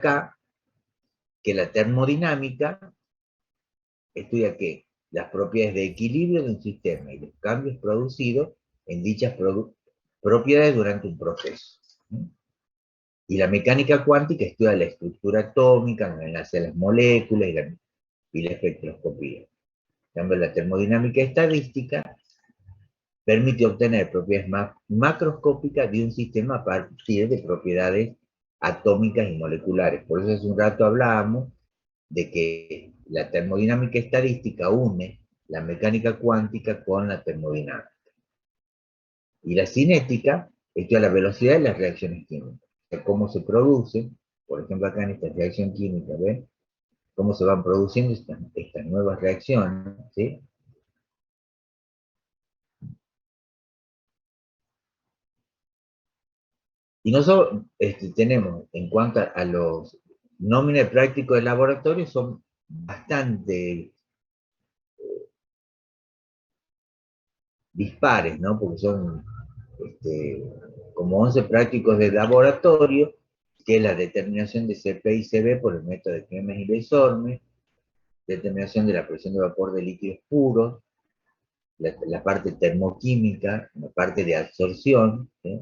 acá que la termodinámica estudia ¿qué? Las propiedades de equilibrio de un sistema y los cambios producidos en dichas propiedades durante un proceso. Y la mecánica cuántica estudia la estructura atómica, el enlace de las moléculas y la espectroscopía. En cambio, la termodinámica estadística permite obtener propiedades macroscópicas de un sistema a partir de propiedades atómicas y moleculares. Por eso hace un rato hablábamos de que la termodinámica estadística une la mecánica cuántica con la termodinámica. Y la cinética estudia la velocidad de las reacciones químicas, o sea, cómo se producen, por ejemplo acá en esta reacción química, ¿ven? Cómo se van produciendo estas nuevas reacciones, ¿sí? Y nosotros tenemos, en cuanto a los nóminas prácticos de laboratorio, son bastante dispares, ¿no? Porque son como 11 prácticos de laboratorio, que es la determinación de CP y CB por el método de Clemens y Desorme, determinación de la presión de vapor de líquidos puros, la parte termoquímica, la parte de absorción, ¿sí?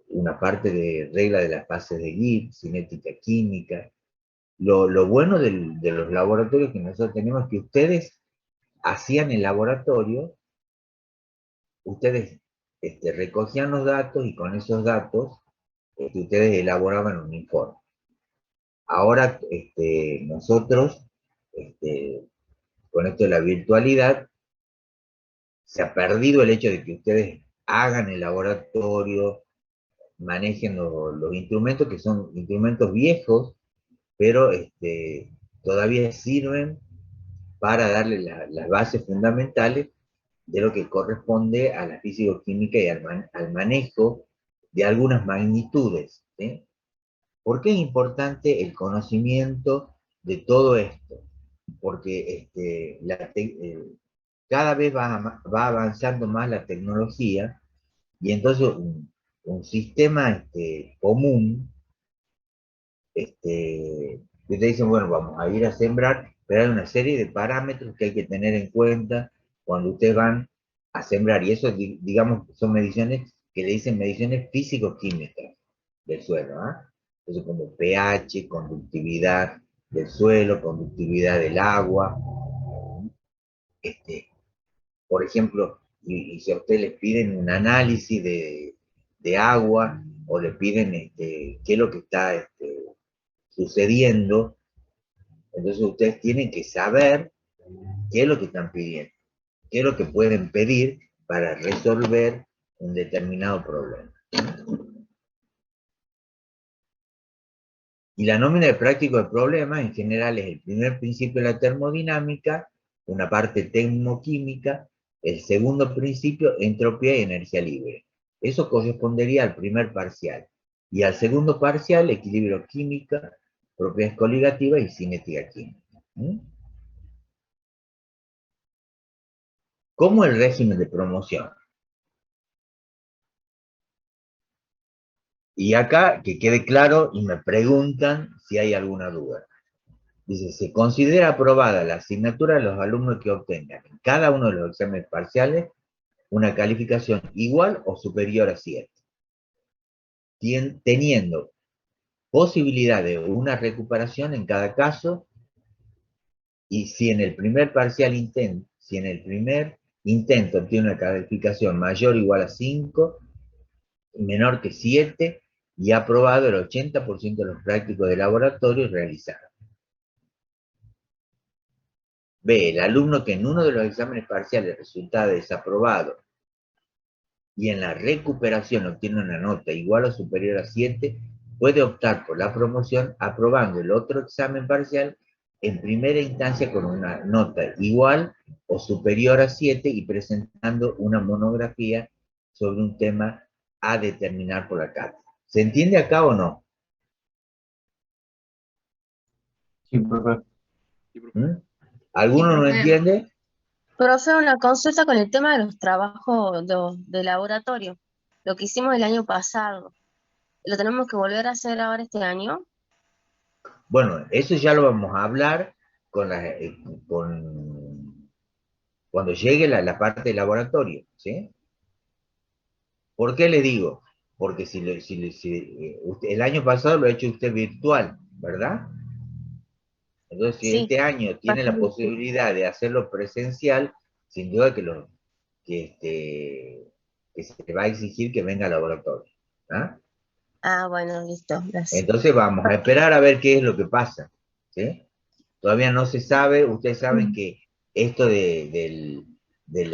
Una parte de regla de las fases de Gibbs, cinética química. Lo bueno de los laboratorios que nosotros tenemos es que ustedes hacían el laboratorio, ustedes recogían los datos y con esos datos ustedes elaboraban un informe. Ahora nosotros, con esto de la virtualidad, se ha perdido el hecho de que ustedes hagan el laboratorio, manejen los instrumentos, que son instrumentos viejos, pero todavía sirven para darle las bases fundamentales de lo que corresponde a la físico-química y al manejo de algunas magnitudes, ¿sí? ¿Por qué es importante el conocimiento de todo esto? Porque cada vez va avanzando más la tecnología y entonces un sistema común, que te dicen, bueno, vamos a ir a sembrar, pero hay una serie de parámetros que hay que tener en cuenta cuando ustedes van a sembrar, y eso, digamos, son mediciones que le dicen mediciones físico-químicas del suelo, ¿ah? Entonces, como pH, conductividad del suelo, conductividad del agua, por ejemplo, y si a ustedes les piden un análisis de agua, o le piden qué es lo que está sucediendo, entonces ustedes tienen que saber qué es lo que están pidiendo, qué es lo que pueden pedir para resolver un determinado problema. Y la nómina de práctico de problemas en general es el primer principio de la termodinámica, una parte termoquímica, el segundo principio, entropía y energía libre. Eso correspondería al primer parcial. Y al segundo parcial, equilibrio química, propiedades coligativas y cinética química. ¿Cómo el régimen de promoción? Y acá, que quede claro, y me preguntan si hay alguna duda. Dice, se considera aprobada la asignatura de los alumnos que obtengan en cada uno de los exámenes parciales una calificación igual o superior a 7, teniendo posibilidad de una recuperación en cada caso, y si en el primer intento obtiene una calificación mayor o igual a 5, menor que 7, y ha aprobado el 80% de los prácticos de laboratorio realizados. B, el alumno que en uno de los exámenes parciales resulta desaprobado y en la recuperación obtiene una nota igual o superior a 7, puede optar por la promoción aprobando el otro examen parcial en primera instancia con una nota igual o superior a 7 y presentando una monografía sobre un tema a determinar por la cátedra. ¿Se entiende acá o no? Sí, profe. ¿Mm? Sí, ¿Alguno no profe. entiende? Profe, una consulta con el tema de los trabajos de laboratorio. Lo que hicimos el año pasado. ¿Lo tenemos que volver a hacer ahora este año? Bueno, eso ya lo vamos a hablar con cuando llegue la parte de laboratorio, ¿sí? ¿Por qué le digo? Porque el año pasado lo ha hecho usted virtual, ¿verdad? Entonces, si Sí, este año tiene la bastante. posibilidad de hacerlo presencial, sin duda que se va a exigir que venga al laboratorio. ¿Ah? Ah, bueno, listo, gracias. Entonces vamos a esperar a ver qué es lo que pasa. ¿Sí? Todavía no se sabe, ustedes saben Mm. que esto de de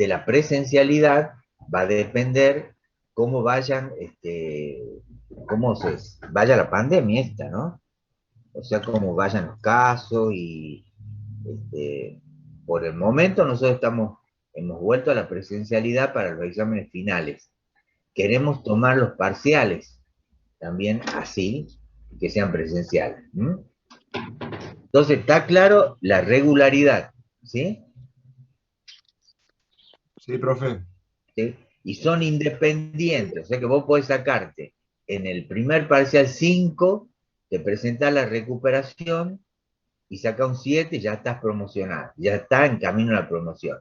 la presencialidad va a depender cómo vaya la pandemia esta, ¿no? O sea, cómo vayan los casos y este, por el momento nosotros hemos vuelto a la presencialidad para los exámenes finales. Queremos tomar los parciales también así, que sean presenciales. ¿M? Entonces está claro la regularidad, ¿sí? Sí, profe. ¿Sí? Y son independientes, o sea que vos podés sacarte en el primer parcial 5, te presentás la recuperación y saca un 7 y ya estás promocionado, ya está en camino a la promoción.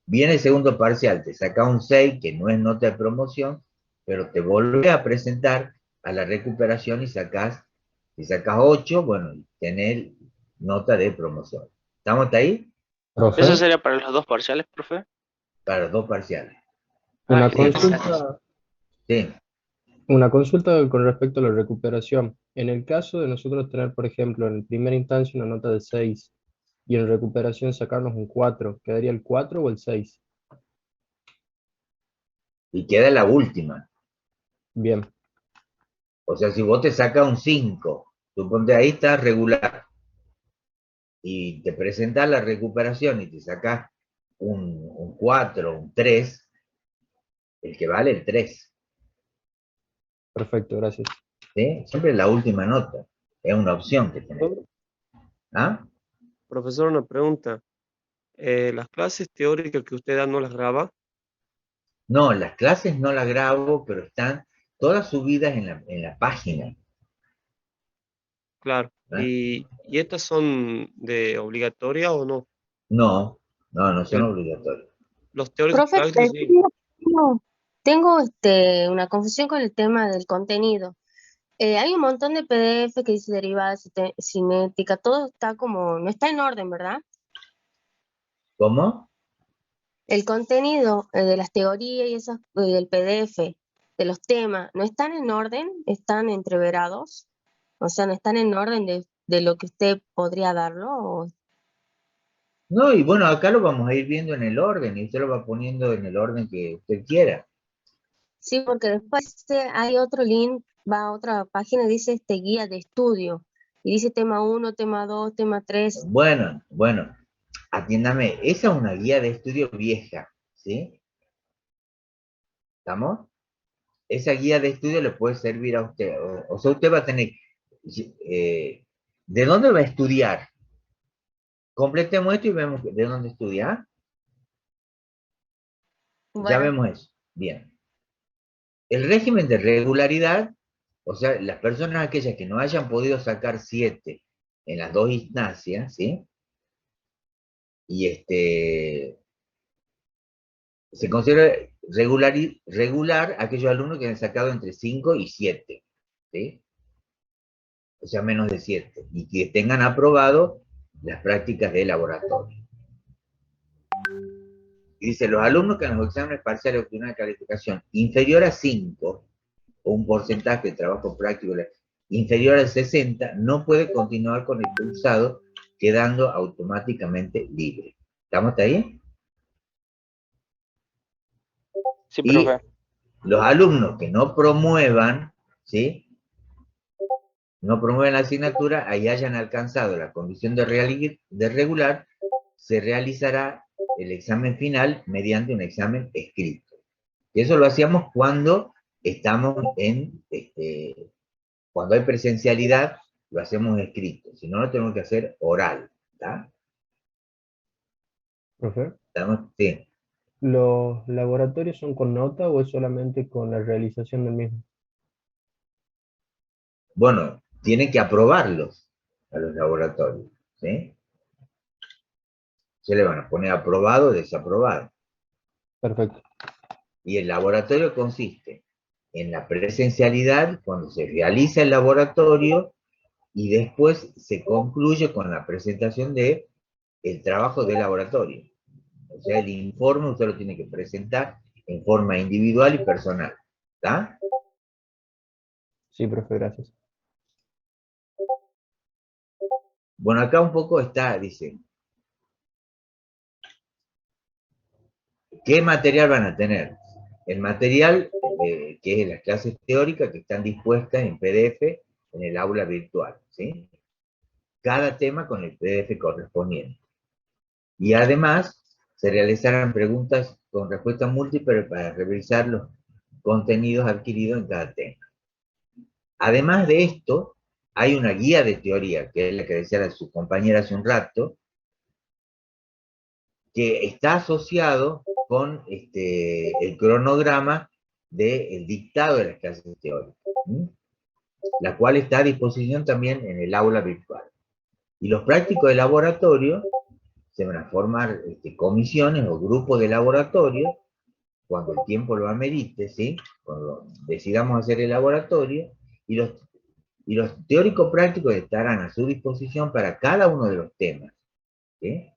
Viene el segundo parcial, te saca un 6 que no es nota de promoción, pero te volvés a presentar a la recuperación y si sacas 8, bueno, tenés nota de promoción. ¿Estamos hasta ahí? Profe, ¿Eso sería para los dos parciales, profe? Para los dos parciales. Ah, una Sí, genial, gracias. consulta, sí. una consulta con respecto a la recuperación. En el caso de nosotros tener, por ejemplo, en primera instancia una nota de 6 y en recuperación sacarnos un 4, ¿quedaría el 4 o el 6? Y queda la última. Bien, O sea, si vos te sacas un 5, suponte ahí está regular, y te presentas la recuperación y te sacas un 4, un 3, el que vale el 3, perfecto, gracias. ¿sí? Siempre la última nota, es una opción que tenés. ¿Ah? Profesor, una pregunta. ¿Las clases teóricas que usted da no las graba? No, las clases no las grabo, pero están todas subidas en la página. Claro. ¿Ah? ¿Y estas son de obligatoria o no? No, no, no son El- obligatorios. los teóricos Profe, prácticos sí. tengo una confusión con el tema del contenido. Hay un montón de PDF que dice derivada cinética, todo está como, no está en orden, ¿verdad? ¿Cómo? El contenido de las teorías y esas, del PDF, de los temas, ¿no están en orden? ¿Están entreverados? O sea, ¿no están en orden de lo que usted podría darlo? No, y bueno, acá lo vamos a ir viendo en el orden, y usted lo va poniendo en el orden que usted quiera. Sí, porque después hay otro link, va a otra página, dice guía de estudio, y dice tema 1, tema 2, tema 3. Bueno, bueno, atiéndame, esa es una guía de estudio vieja, ¿sí? ¿Estamos? Esa guía de estudio le puede servir a usted. O sea, usted va a tener, eh, ¿de dónde va a estudiar? Completemos esto y vemos de dónde estudia. Ya Bueno, vemos eso. Bien. El régimen de regularidad, o sea, las personas aquellas que no hayan podido sacar 7 en las dos instancias, ¿sí? Y se considera regular aquellos alumnos que han sacado entre 5 y 7, ¿sí? O sea, menos de 7, y que tengan aprobado las prácticas de laboratorio. Y dice, los alumnos que en los exámenes parciales obtuvieron una calificación inferior a 5, o un porcentaje de trabajo práctico inferior al 60, no puede continuar con el cursado, quedando automáticamente libre. ¿Estamos hasta ahí? Sí, Y profe. los alumnos que no promuevan, ¿sí? No promueven la asignatura, ahí hayan alcanzado la condición de regular, se realizará el examen final mediante un examen escrito. Y eso lo hacíamos cuando estamos cuando hay presencialidad, lo hacemos escrito, si no, lo tenemos que hacer oral. ¿Está? Profe, Sí. ¿los laboratorios son con nota o es solamente con la realización del mismo? Bueno, tienen que aprobarlos a los laboratorios, ¿sí? Se le van a poner aprobado o desaprobado. Perfecto. Y el laboratorio consiste en la presencialidad cuando se realiza el laboratorio y después se concluye con la presentación de el trabajo de laboratorio. O sea, el informe usted lo tiene que presentar en forma individual y personal. ¿Está? Sí, profe, gracias. Bueno, acá un poco está, dice, ¿qué material van a tener? El material que es las clases teóricas que están dispuestas en PDF en el aula virtual, ¿sí? Cada tema con el PDF correspondiente. Y además, se realizarán preguntas con respuesta múltiple para revisar los contenidos adquiridos en cada tema. Además de esto, hay una guía de teoría, que es la que decía su compañera hace un rato, que está asociado con el cronograma del dictado de las clases teóricas, ¿sí? La cual está a disposición también en el aula virtual. Y los prácticos de laboratorio se van a formar comisiones o grupos de laboratorio cuando el tiempo lo amerite, ¿sí? Cuando decidamos hacer el laboratorio, y los teóricos prácticos estarán a su disposición para cada uno de los temas, ¿sí?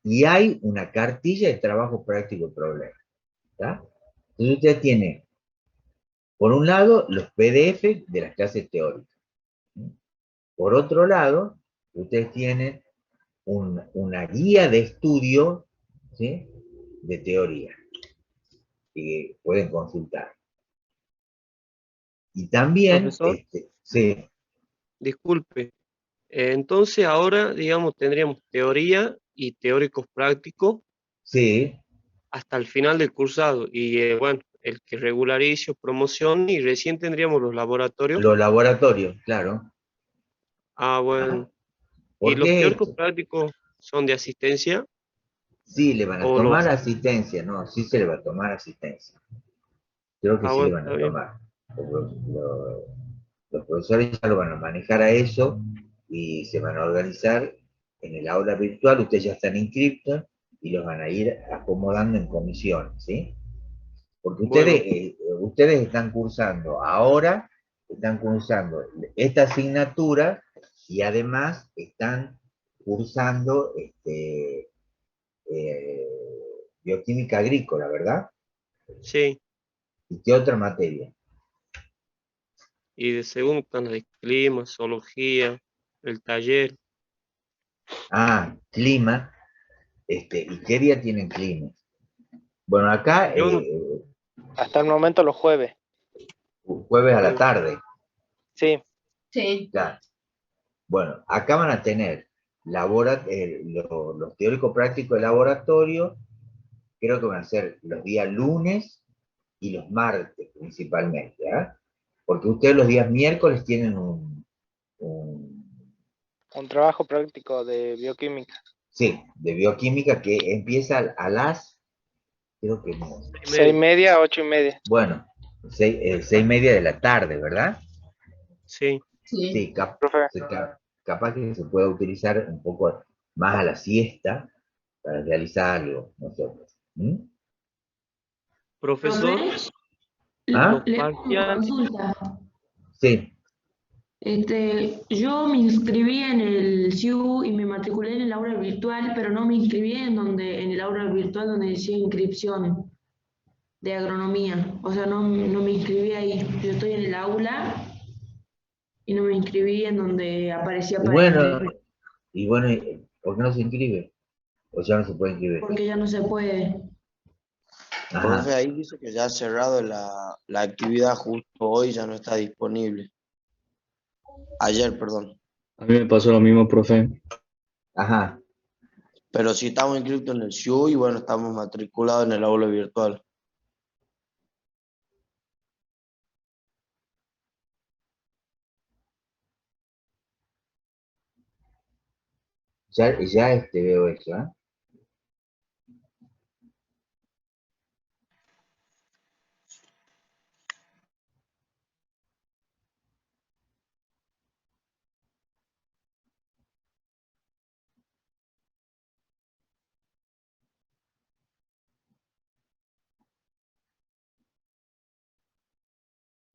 Y hay una cartilla de trabajo práctico y problema, ¿tá? Entonces usted tiene, por un lado, los PDF de las clases teóricas, ¿sí? Por otro lado, ustedes tienen una guía de estudio, ¿sí? De teoría, que pueden consultar. Y también, Profesor, sí, disculpe. Entonces ahora, digamos, tendríamos teoría y teóricos prácticos sí, hasta el final del cursado. Y bueno, el que regularice o promocione y recién tendríamos los laboratorios. los laboratorios, claro. Ah, Ajá. bueno. ¿Y ¿Por los qué teóricos esto? prácticos son de asistencia Sí, le van a o tomar los... asistencia, no, sí se le va a tomar asistencia. Creo que Ah, sí le bueno, van está a bien. tomar. Los profesores ya lo van a manejar a eso y se van a organizar en el aula virtual, ustedes ya están inscriptos y los van a ir acomodando en comisiones, ¿sí? Porque Bueno, ustedes están cursando ahora, están cursando esta asignatura y además están cursando eh, bioquímica agrícola, ¿verdad? sí. ¿Y qué otra materia? Y de segundo están las de clima, zoología, el taller. Ah, clima. ¿Y qué día tienen clima? Bueno, acá Yo no, Hasta el momento los jueves. jueves a la tarde. Sí, Sí. Claro. Bueno, acá van a tener los teóricos prácticos de laboratorio, creo que van a ser los días lunes y los martes principalmente, ¿ah? Porque ustedes los días miércoles tienen un un trabajo práctico de bioquímica. sí, de bioquímica que empieza a las, creo que no, 6:30, 8:30. bueno, 6:30 de la tarde, ¿verdad? sí. Sí. Sí, Profe, capaz que se pueda utilizar un poco más a la siesta para realizarlo nosotros. ¿Mm? Profesor, Profe, ¿Ah? los le hago una parciales, consulta. Sí, Yo me inscribí en el CIU y me matriculé en el aula virtual, pero no me inscribí en el aula virtual donde decía inscripción de agronomía. O sea, no me inscribí ahí. Yo estoy en el aula y no me inscribí en donde aparecía y para bueno, inscribir, ¿por qué no se inscribe? O ya no se puede inscribir. porque ya no se puede. Profe, Ajá. ahí dice que ya ha cerrado la actividad justo hoy, ya no está disponible. Ayer, perdón. A mí me pasó lo mismo, profe. Ajá. Pero sí estamos inscritos en el SIU y bueno, estamos matriculados en el aula virtual. Ya veo eso, ¿eh?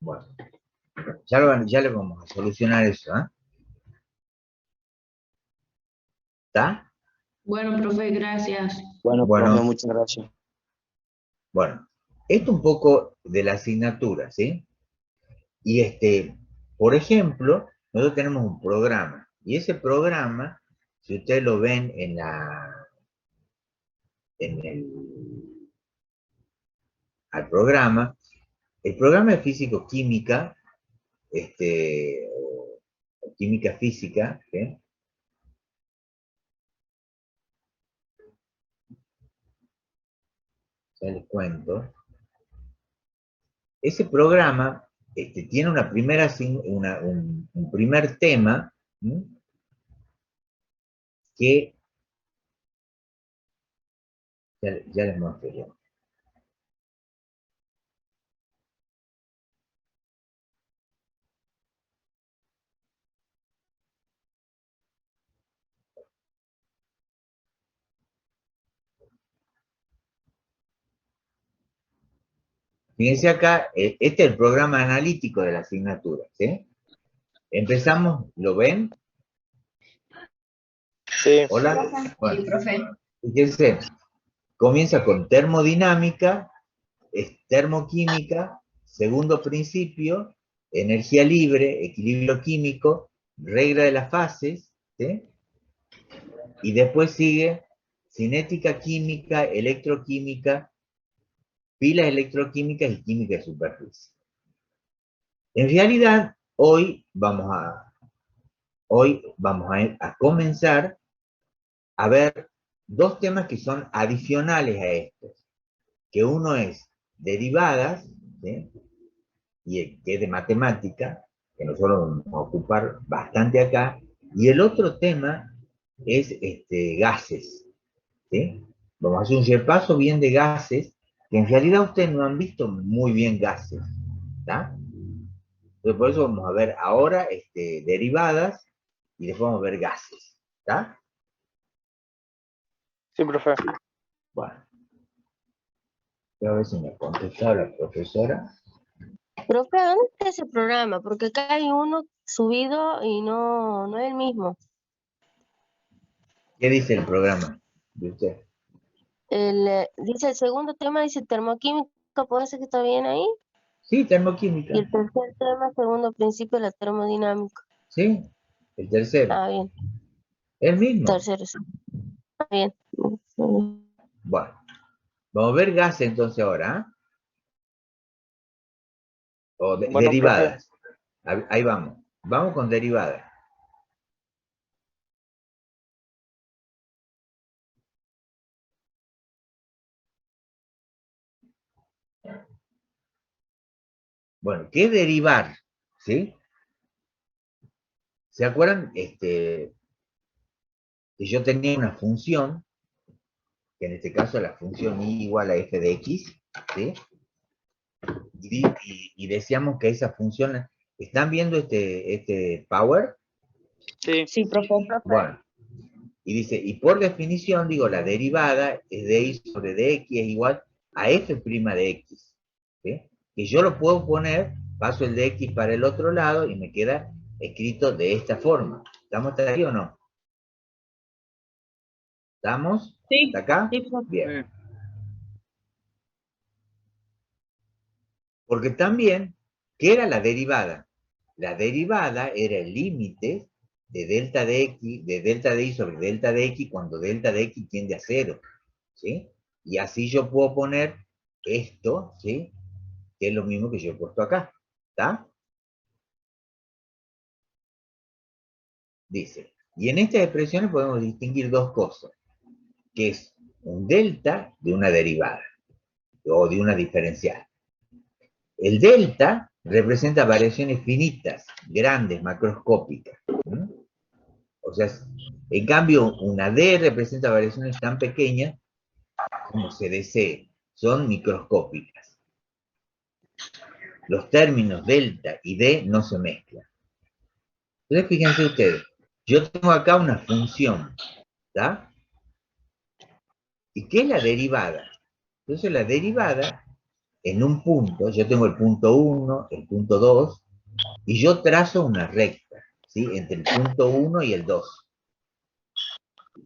Bueno, ya lo vamos a solucionar eso, ¿eh? ¿Está? Bueno, profe, gracias. Bueno, Bueno. profe, muchas gracias. Bueno, esto un poco de la asignatura, ¿sí? Y por ejemplo, nosotros tenemos un programa, y ese programa, si ustedes lo ven al programa, el programa de físico-química, o química física, ¿sí? Ya les cuento. Ese programa tiene una primera, un primer tema, ¿sí? Que ya les muestro yo. Fíjense acá, este es el programa analítico de la asignatura, ¿sí? Empezamos, ¿lo ven? Sí. Hola. Bueno, fíjense, comienza con termodinámica, termoquímica, segundo principio, energía libre, equilibrio químico, regla de las fases, ¿sí? Y después sigue cinética química, electroquímica, pilas electroquímicas y química de superficie. En realidad, hoy vamos a comenzar a ver dos temas que son adicionales a estos, que uno es derivadas, ¿sí? Y que es de matemática, que nosotros vamos a ocupar bastante acá, y el otro tema es gases, ¿sí? Vamos a hacer un repaso bien de gases, que en realidad ustedes no han visto muy bien gases, ¿está? Entonces por eso vamos a ver ahora derivadas, y después vamos a ver gases, ¿está? Sí, profe. Bueno, voy a ver si me ha contestado la profesora. Profe, ¿dónde está ese programa? Porque acá hay uno subido y no es el mismo. ¿Qué dice el programa de usted? Dice el segundo tema, dice termoquímica, ¿puede ser que está bien ahí? Sí, Y termoquímica. el tercer tema, segundo principio, la termodinámica. Sí, el tercero. Ah, bien. El mismo. Tercero, sí. Está bien. Bueno, vamos a ver gases entonces ahora, ¿eh? O Bueno, derivadas. Ahí vamos. Vamos con derivadas. Bueno, ¿qué es derivar? ¿Sí? ¿Se acuerdan que yo tenía una función, que en este caso la función y igual a f de x, ¿sí? Y decíamos que esa función, ¿están viendo este power? Sí. Sí, profe. Bueno, y dice, y por definición, digo, la derivada es de y sobre dx es igual a f' de x, ¿sí? Que yo lo puedo poner, paso el de x para el otro lado y me queda escrito de esta forma. ¿Estamos hasta aquí o no? ¿Estamos? Sí. ¿Hasta acá? Sí, profe. Bien. Porque también, ¿qué era la derivada? La derivada era el límite de delta de x, de delta de y sobre delta de x cuando delta de x tiende a 0, ¿sí? Y así yo puedo poner esto, ¿sí? Que es lo mismo que yo he puesto acá, ¿está? Dice, y en estas expresiones podemos distinguir dos cosas, que es un delta de una derivada, o de una diferencial. El delta representa variaciones finitas, grandes, macroscópicas. ¿Sí? O sea, en cambio, una D representa variaciones tan pequeñas como se desee, son microscópicas. Los términos delta y D no se mezclan. Entonces, fíjense ustedes, yo tengo acá una función, ¿está? ¿Y qué es la derivada? Entonces, la derivada en un punto, yo tengo el punto 1, el punto 2, y yo trazo una recta, ¿sí? Entre el punto 1 y el 2.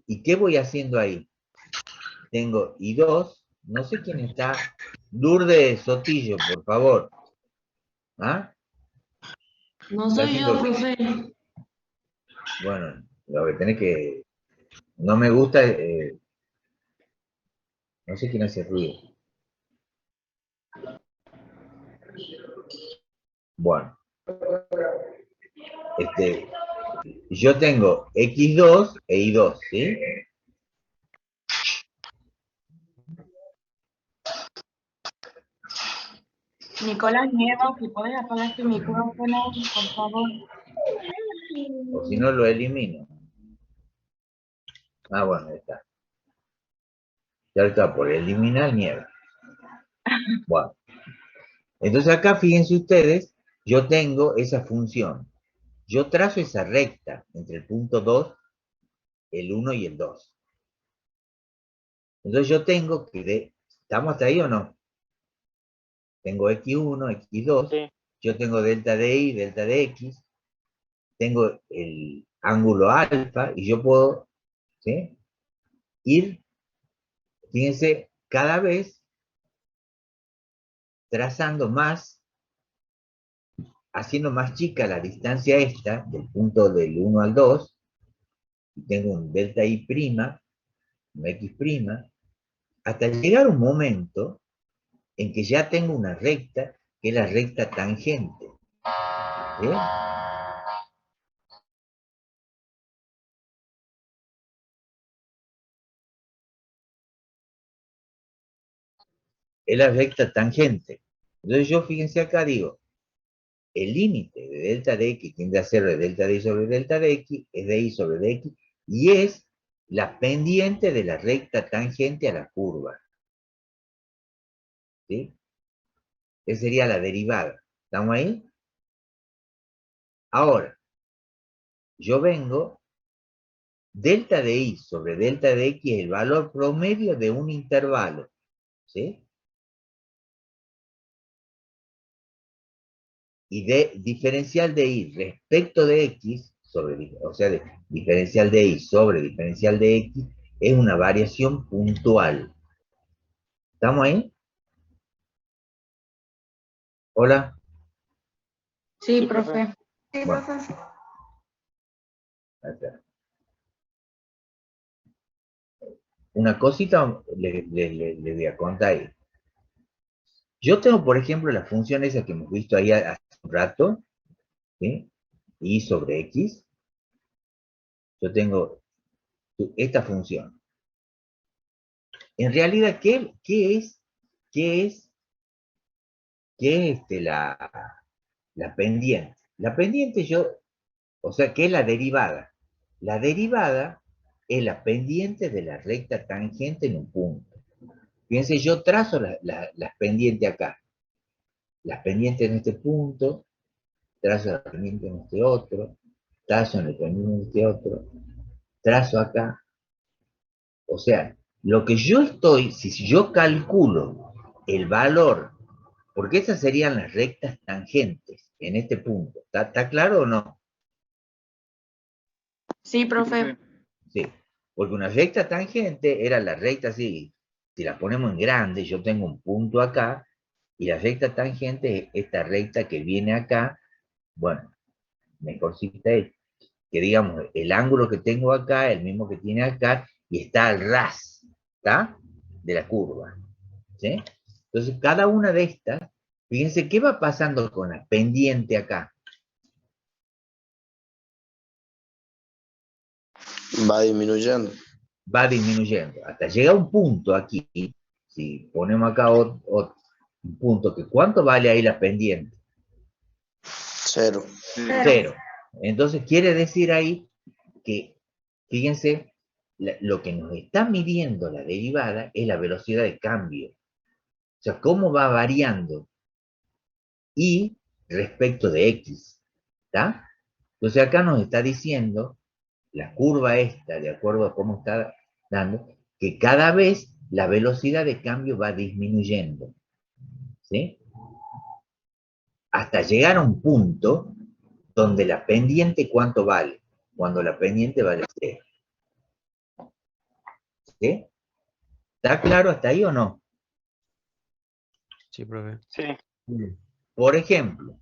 ¿Y qué voy haciendo ahí? Tengo I2, no sé quién está. Lourdes Sotillo, por favor. ¿Ah? No Está soy yo, haciendo... profe. Bueno, lo que tenés que... No me gusta... no sé quién hace ruido. Bueno. Yo tengo X2 e I2, ¿sí? Nicolás Nieva, si podés apagar tu micrófono, por favor. O si no, lo elimino. Ah, bueno, ahí está. Ya está por eliminar nieve. Bueno. Entonces acá, fíjense ustedes, yo tengo esa función. Yo trazo esa recta entre el punto 2, el 1 y el 2. Entonces yo tengo que... ¿Estamos hasta ahí o no? Tengo X1, X2, Sí. yo tengo delta de Y, delta de X, tengo el ángulo alfa y yo puedo, ¿sí? Ir, fíjense, cada vez trazando más, haciendo más chica la distancia esta, del punto del 1 al 2, y tengo un delta Y', un X', hasta llegar un momento en que ya tengo una recta, que es la recta tangente. ¿Sí? Es la recta tangente. Entonces yo, fíjense acá, digo, el límite de delta de X tiende a ser de delta de Y sobre delta de X, es de Y sobre de X, y es la pendiente de la recta tangente a la curva. ¿Sí? Esa sería la derivada. ¿Estamos ahí? Ahora, yo vengo, delta de Y sobre delta de X es el valor promedio de un intervalo. ¿Sí? Y de diferencial de Y respecto de X, o sea, de diferencial de Y sobre diferencial de X, es una variación puntual. ¿Estamos ahí? ¿Hola? Sí, Sí, profe. Sí, Bueno, profe. acá. Una cosita le voy a contar ahí. Yo tengo, por ejemplo, la función esa que hemos visto ahí hace un rato, ¿sí? Y sobre X. Yo tengo esta función. En realidad, ¿qué es la pendiente? La pendiente o sea, ¿qué es la derivada? La derivada es la pendiente de la recta tangente en un punto. Fíjense, yo trazo las pendientes acá. Las pendientes en este punto, trazo la pendiente en este otro, trazo en el pendiente en este otro, trazo acá. O sea, lo que yo si yo calculo el valor, porque esas serían las rectas tangentes en este punto, ¿está claro o no? Sí, profe. Sí, porque una recta tangente era la recta así, si la ponemos en grande, yo tengo un punto acá, y la recta tangente es esta recta que viene acá, bueno, mejorcita es que digamos, el ángulo que tengo acá es el mismo que tiene acá, y está al ras, ¿está? De la curva, ¿sí? Entonces, cada una de estas, fíjense qué va pasando con la pendiente acá. Va disminuyendo. Va disminuyendo, hasta llega un punto aquí, si ponemos acá otro punto, que ¿cuánto vale ahí la pendiente? 0. 0. Entonces quiere decir ahí que, fíjense, lo que nos está midiendo la derivada es la velocidad de cambio. O sea, cómo va variando y respecto de X. ¿Está? Entonces acá nos está diciendo la curva esta, de acuerdo a cómo está dando, que cada vez la velocidad de cambio va disminuyendo. ¿sí? Hasta llegar a un punto donde la pendiente, ¿cuánto vale? Cuando la pendiente vale 0. ¿Sí? ¿Está claro hasta ahí o no? Sí, profe. Sí. Por ejemplo,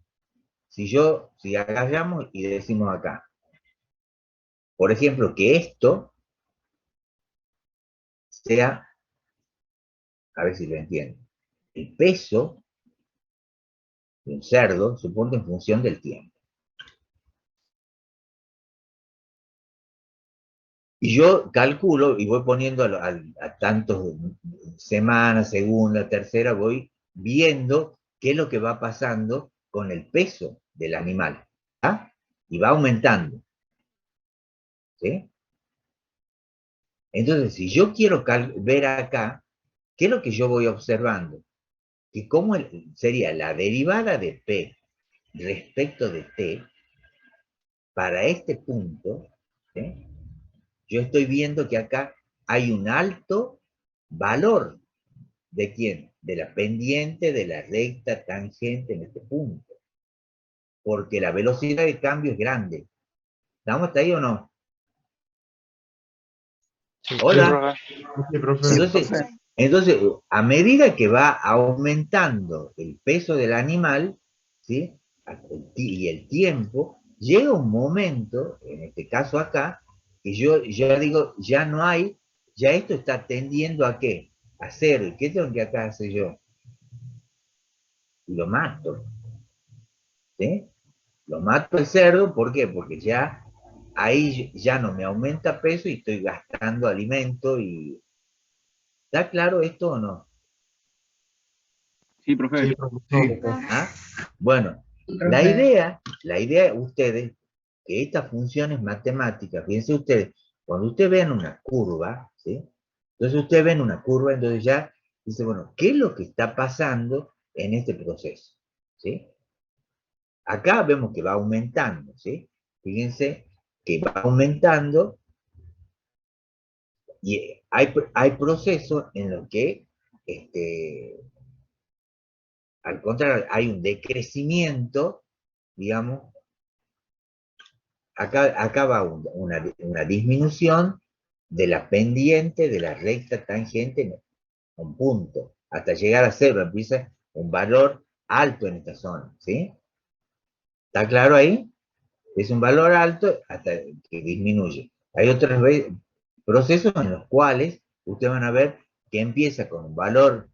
si agarramos y decimos acá, por ejemplo, que esto sea, a ver si lo entiendo, el peso de un cerdo, supongo en función del tiempo. Y yo calculo y voy poniendo a tantos semanas, segunda, tercera, voy viendo qué es lo que va pasando con el peso del animal. ¿Ah? Y va aumentando. ¿Sí? Entonces, si yo quiero ver acá, ¿qué es lo que yo voy observando? Que cómo sería la derivada de P respecto de T para este punto, ¿sí? Yo estoy viendo que acá hay un alto valor. ¿De quién? De la pendiente, de la recta tangente en este punto. Porque la velocidad de cambio es grande. ¿Estamos hasta ahí o no? Sí, Hola. Sí, profe. Sí, Entonces, profe. a medida que va aumentando el peso del animal, ¿sí? Y el tiempo, llega un momento, en este caso acá, que yo ya digo, ya no hay, ya esto está tendiendo a qué? A cero. ¿Y qué tengo que acá hacer yo? Lo mato. ¿Sí? Lo mato el cerdo, ¿por qué? Porque ya ahí ya no me aumenta peso y estoy gastando alimento y... ¿Está claro esto o no? Sí, profe. Sí, profe. ¿Ah? Bueno, la idea ustedes, que estas funciones matemáticas, fíjense ustedes, cuando ustedes vean una curva, ¿sí? Entonces ustedes ven una curva, entonces ya dice, bueno, ¿qué es lo que está pasando en este proceso? ¿Sí? Acá vemos que va aumentando, ¿sí? Fíjense que va aumentando y hay procesos en los que, al contrario, hay un decrecimiento, digamos, acá va una disminución de la pendiente de la recta tangente en un punto, hasta llegar a 0, empieza un valor alto en esta zona, ¿sí? ¿Está claro ahí? Es un valor alto hasta que disminuye. Hay otros procesos en los cuales ustedes van a ver que empieza con un valor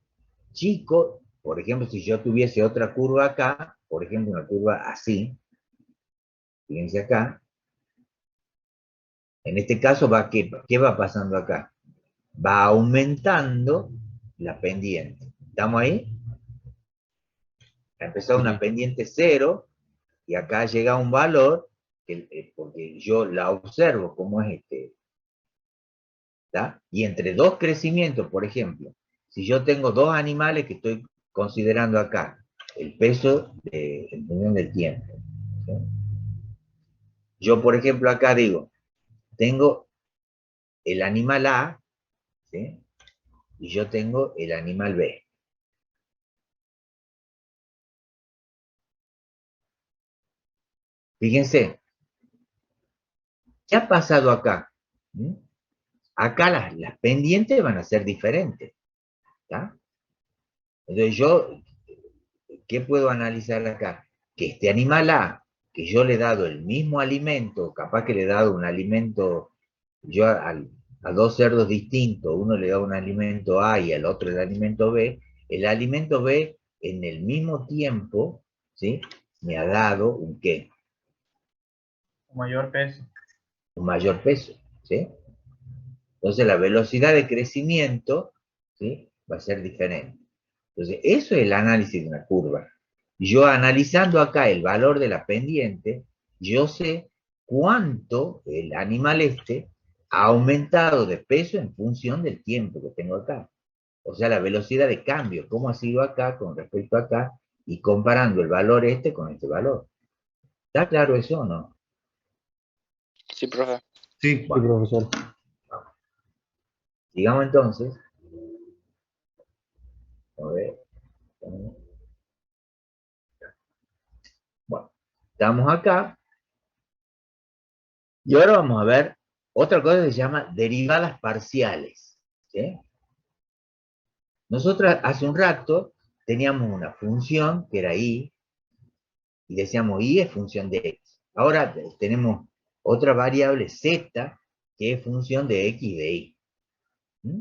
chico. Por ejemplo, si yo tuviese otra curva acá, por ejemplo, una curva así, fíjense acá, en este caso ¿qué va pasando acá? Va aumentando la pendiente. ¿Estamos ahí? Ha empezado una pendiente 0 y acá llega un valor, porque yo la observo como es ¿tá? Y entre dos crecimientos, por ejemplo, si yo tengo dos animales que estoy considerando acá, el peso en función del tiempo. ¿Sí? Yo, por ejemplo, acá digo, tengo el animal A, ¿sí? Y yo tengo el animal B. Fíjense, ¿qué ha pasado acá? ¿Mm? Acá las pendientes van a ser diferentes. ¿Tá? Entonces ¿qué puedo analizar acá? Que este animal A, que yo le he dado el mismo alimento, capaz que le he dado un alimento, yo a dos cerdos distintos, uno le da un alimento A y al otro el alimento B, el alimento B en el mismo tiempo, ¿sí? Me ha dado un ¿qué? Mayor peso. Un mayor peso, ¿sí? Entonces la velocidad de crecimiento, ¿sí? Va a ser diferente. Entonces, eso es el análisis de una curva. Yo analizando acá el valor de la pendiente, yo sé cuánto el animal ha aumentado de peso en función del tiempo que tengo acá. O sea, la velocidad de cambio, cómo ha sido acá con respecto a acá, y comparando el valor con este valor. ¿Está claro eso o no? Sí, profe. Sí, profesor. Digamos entonces, a ver, Estamos acá. Y ahora vamos a ver otra cosa que se llama derivadas parciales. ¿Sí? Nosotros hace un rato teníamos una función que era y decíamos y es función de x. Ahora tenemos otra variable z que es función de x y de y. ¿Mm?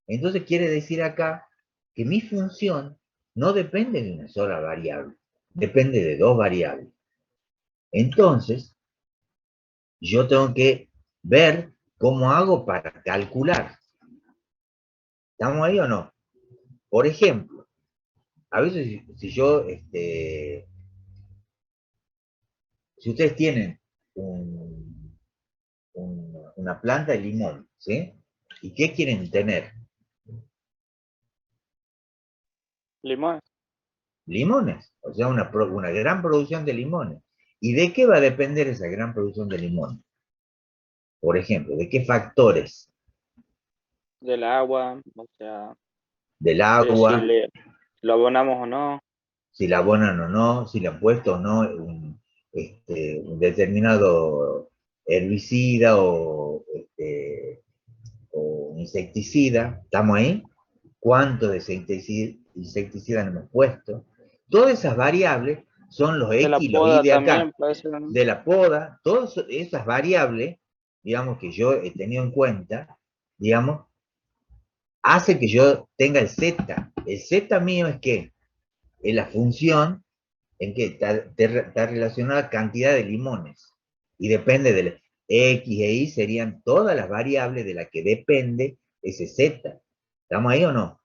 Entonces quiere decir acá que mi función no depende de una sola variable, depende de dos variables. Entonces, yo tengo que ver cómo hago para calcular. ¿Estamos ahí o no? Por ejemplo, a veces si yo, si ustedes tienen una planta de limón, ¿sí? ¿Y qué quieren tener? Limón. Limones, o sea, una gran producción de limones. ¿Y de qué va a depender esa gran producción de limones? Por ejemplo, ¿de qué factores? Del agua, o sea, Del de si agua, lo abonamos o no. si la abonan o no, si le han puesto o no un determinado herbicida o insecticida. ¿Estamos ahí? ¿Cuánto de insecticida le hemos puesto? Todas esas variables son los De X la y los Y poda de acá. también puede ser, ¿no? De la poda, todas esas variables, digamos, que yo he tenido en cuenta, digamos, hace que yo tenga el Z. El Z mío es que es la función en que está relacionada a cantidad de limones. Y depende del X e Y, serían todas las variables de las que depende ese Z. ¿Estamos ahí o no?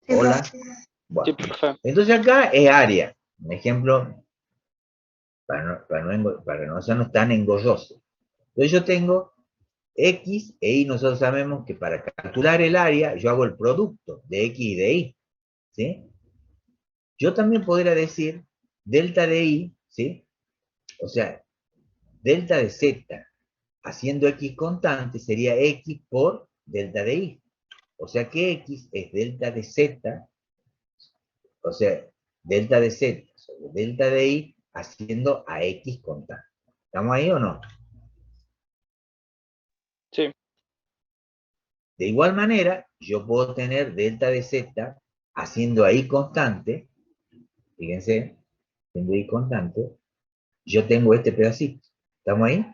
Hola. Sí, Bueno, profe. entonces acá es área. Un ejemplo para no hacernos tan engorrosos. Entonces yo tengo X e Y, nosotros sabemos que para calcular el área yo hago el producto de X y de Y. ¿Sí? Yo también podría decir delta de Y, ¿sí? O sea, delta de Z haciendo X constante sería X por delta de Y. O sea que X es delta de Z, o sea, delta de Z sobre delta de Y haciendo a X constante. ¿Estamos ahí o no? Sí. De igual manera, yo puedo tener delta de Z haciendo a Y constante, fíjense, haciendo Y constante, yo tengo este pedacito. ¿Estamos ahí?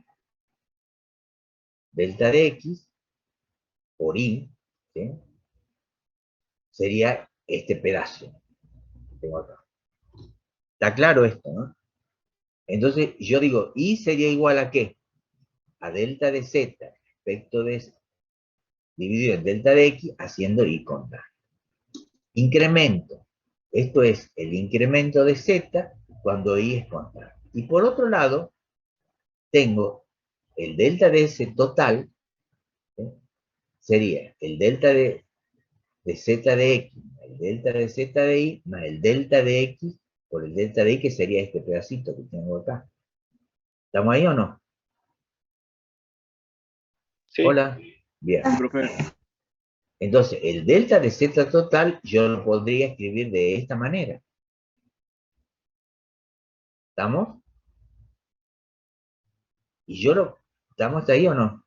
Delta de X por Y, ¿sí? Sería este pedazo que tengo acá. Está claro esto, ¿no? Entonces, yo digo, Y sería igual a ¿qué? A delta de Z respecto de dividido en delta de X haciendo Y constante. Incremento. Esto es el incremento de Z cuando Y es constante. Y por otro lado, tengo el delta de S total, ¿sí? Sería el delta de Z de X, el delta de Z de Y, más el delta de X por el delta de Y, que sería este pedacito que tengo acá. ¿Estamos ahí o no? Sí. Hola. Bien. Profe. Entonces, el delta de Z total yo lo podría escribir de esta manera. ¿Estamos? Y yo lo... ¿Estamos hasta ahí o no?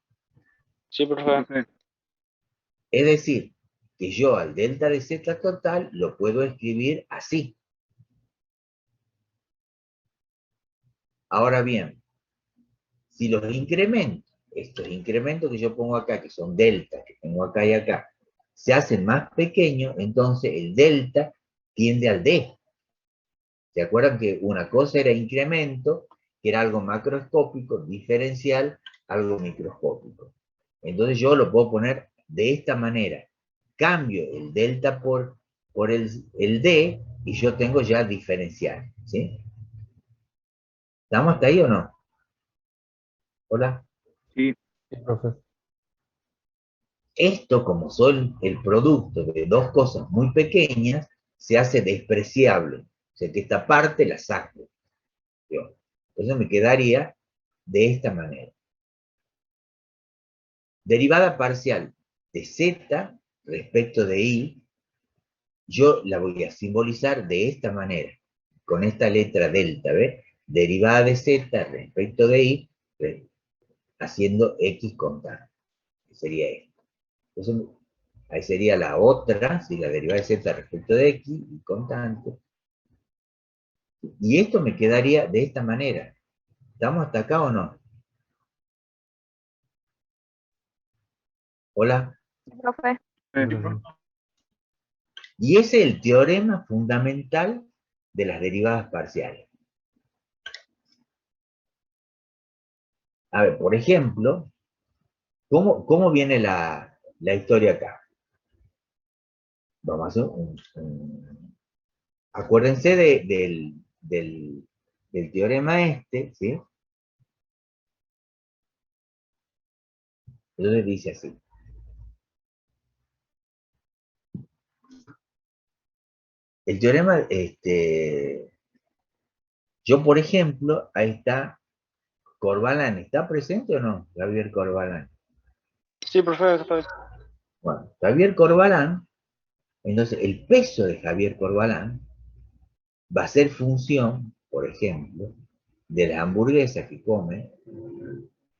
Sí, profe. Es decir, que yo al delta de Z total lo puedo escribir así. Ahora bien, si los incrementos, estos incrementos que yo pongo acá, que son delta, que tengo acá y acá, se hacen más pequeños, entonces el delta tiende al D. ¿Se acuerdan que una cosa era incremento, que era algo macroscópico, diferencial, algo microscópico? Entonces yo lo puedo poner de esta manera. Cambio el delta por el D y yo tengo ya diferencial. ¿Sí? ¿Estamos hasta ahí o no? Hola. Sí, profe. Esto, como son el producto de dos cosas muy pequeñas, se hace despreciable. O sea que esta parte la saco. Entonces me quedaría de esta manera. Derivada parcial de Z respecto de Y, yo la voy a simbolizar de esta manera. con esta letra delta, ¿ves? Derivada de z respecto de y, haciendo x constante. Sería esto. Entonces, ahí sería la otra, si la derivada de z respecto de x, y constante. Y esto me quedaría de esta manera. ¿Estamos hasta acá o no? Hola. Profe. Y ese es el teorema fundamental de las derivadas parciales. A ver, por ejemplo, ¿cómo viene la historia acá? Vamos a hacer acuérdense del teorema este, ¿sí? Entonces dice así. El teorema, yo por ejemplo, ahí está, Corbalán, ¿está presente o no? Javier Corbalán. Sí, profe. Bueno, Javier Corbalán, entonces el peso de Javier Corbalán va a ser función, por ejemplo, de la hamburguesa que come,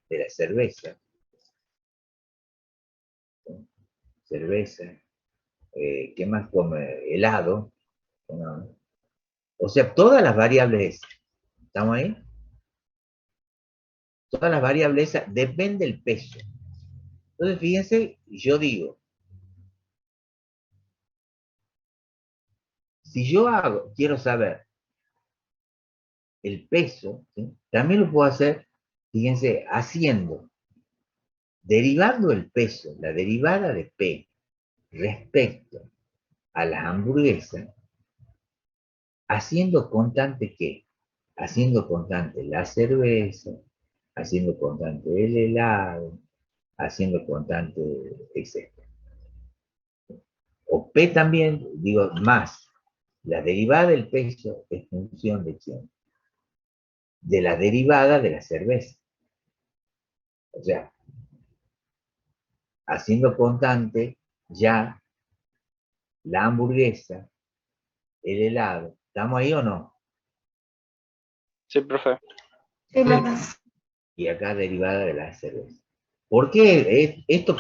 de la cerveza, ¿qué más come? Helado, ¿no? O sea, todas las variables esas, ¿estamos ahí? Todas las variables esas depende del peso. Entonces, fíjense, yo digo, si yo quiero saber el peso, ¿sí? También lo puedo hacer, fíjense, derivando el peso, la derivada de P respecto a las hamburguesas, haciendo constante ¿qué? Haciendo constante la cerveza, haciendo constante el helado, haciendo constante, etc. O P también, digo, más. La derivada del peso es función de quién? De la derivada de la cerveza. O sea, haciendo constante ya la hamburguesa, el helado. ¿Estamos ahí o no? Sí, profe. Sí, profe. Y acá derivada de la cerveza. ¿Por qué? Esto,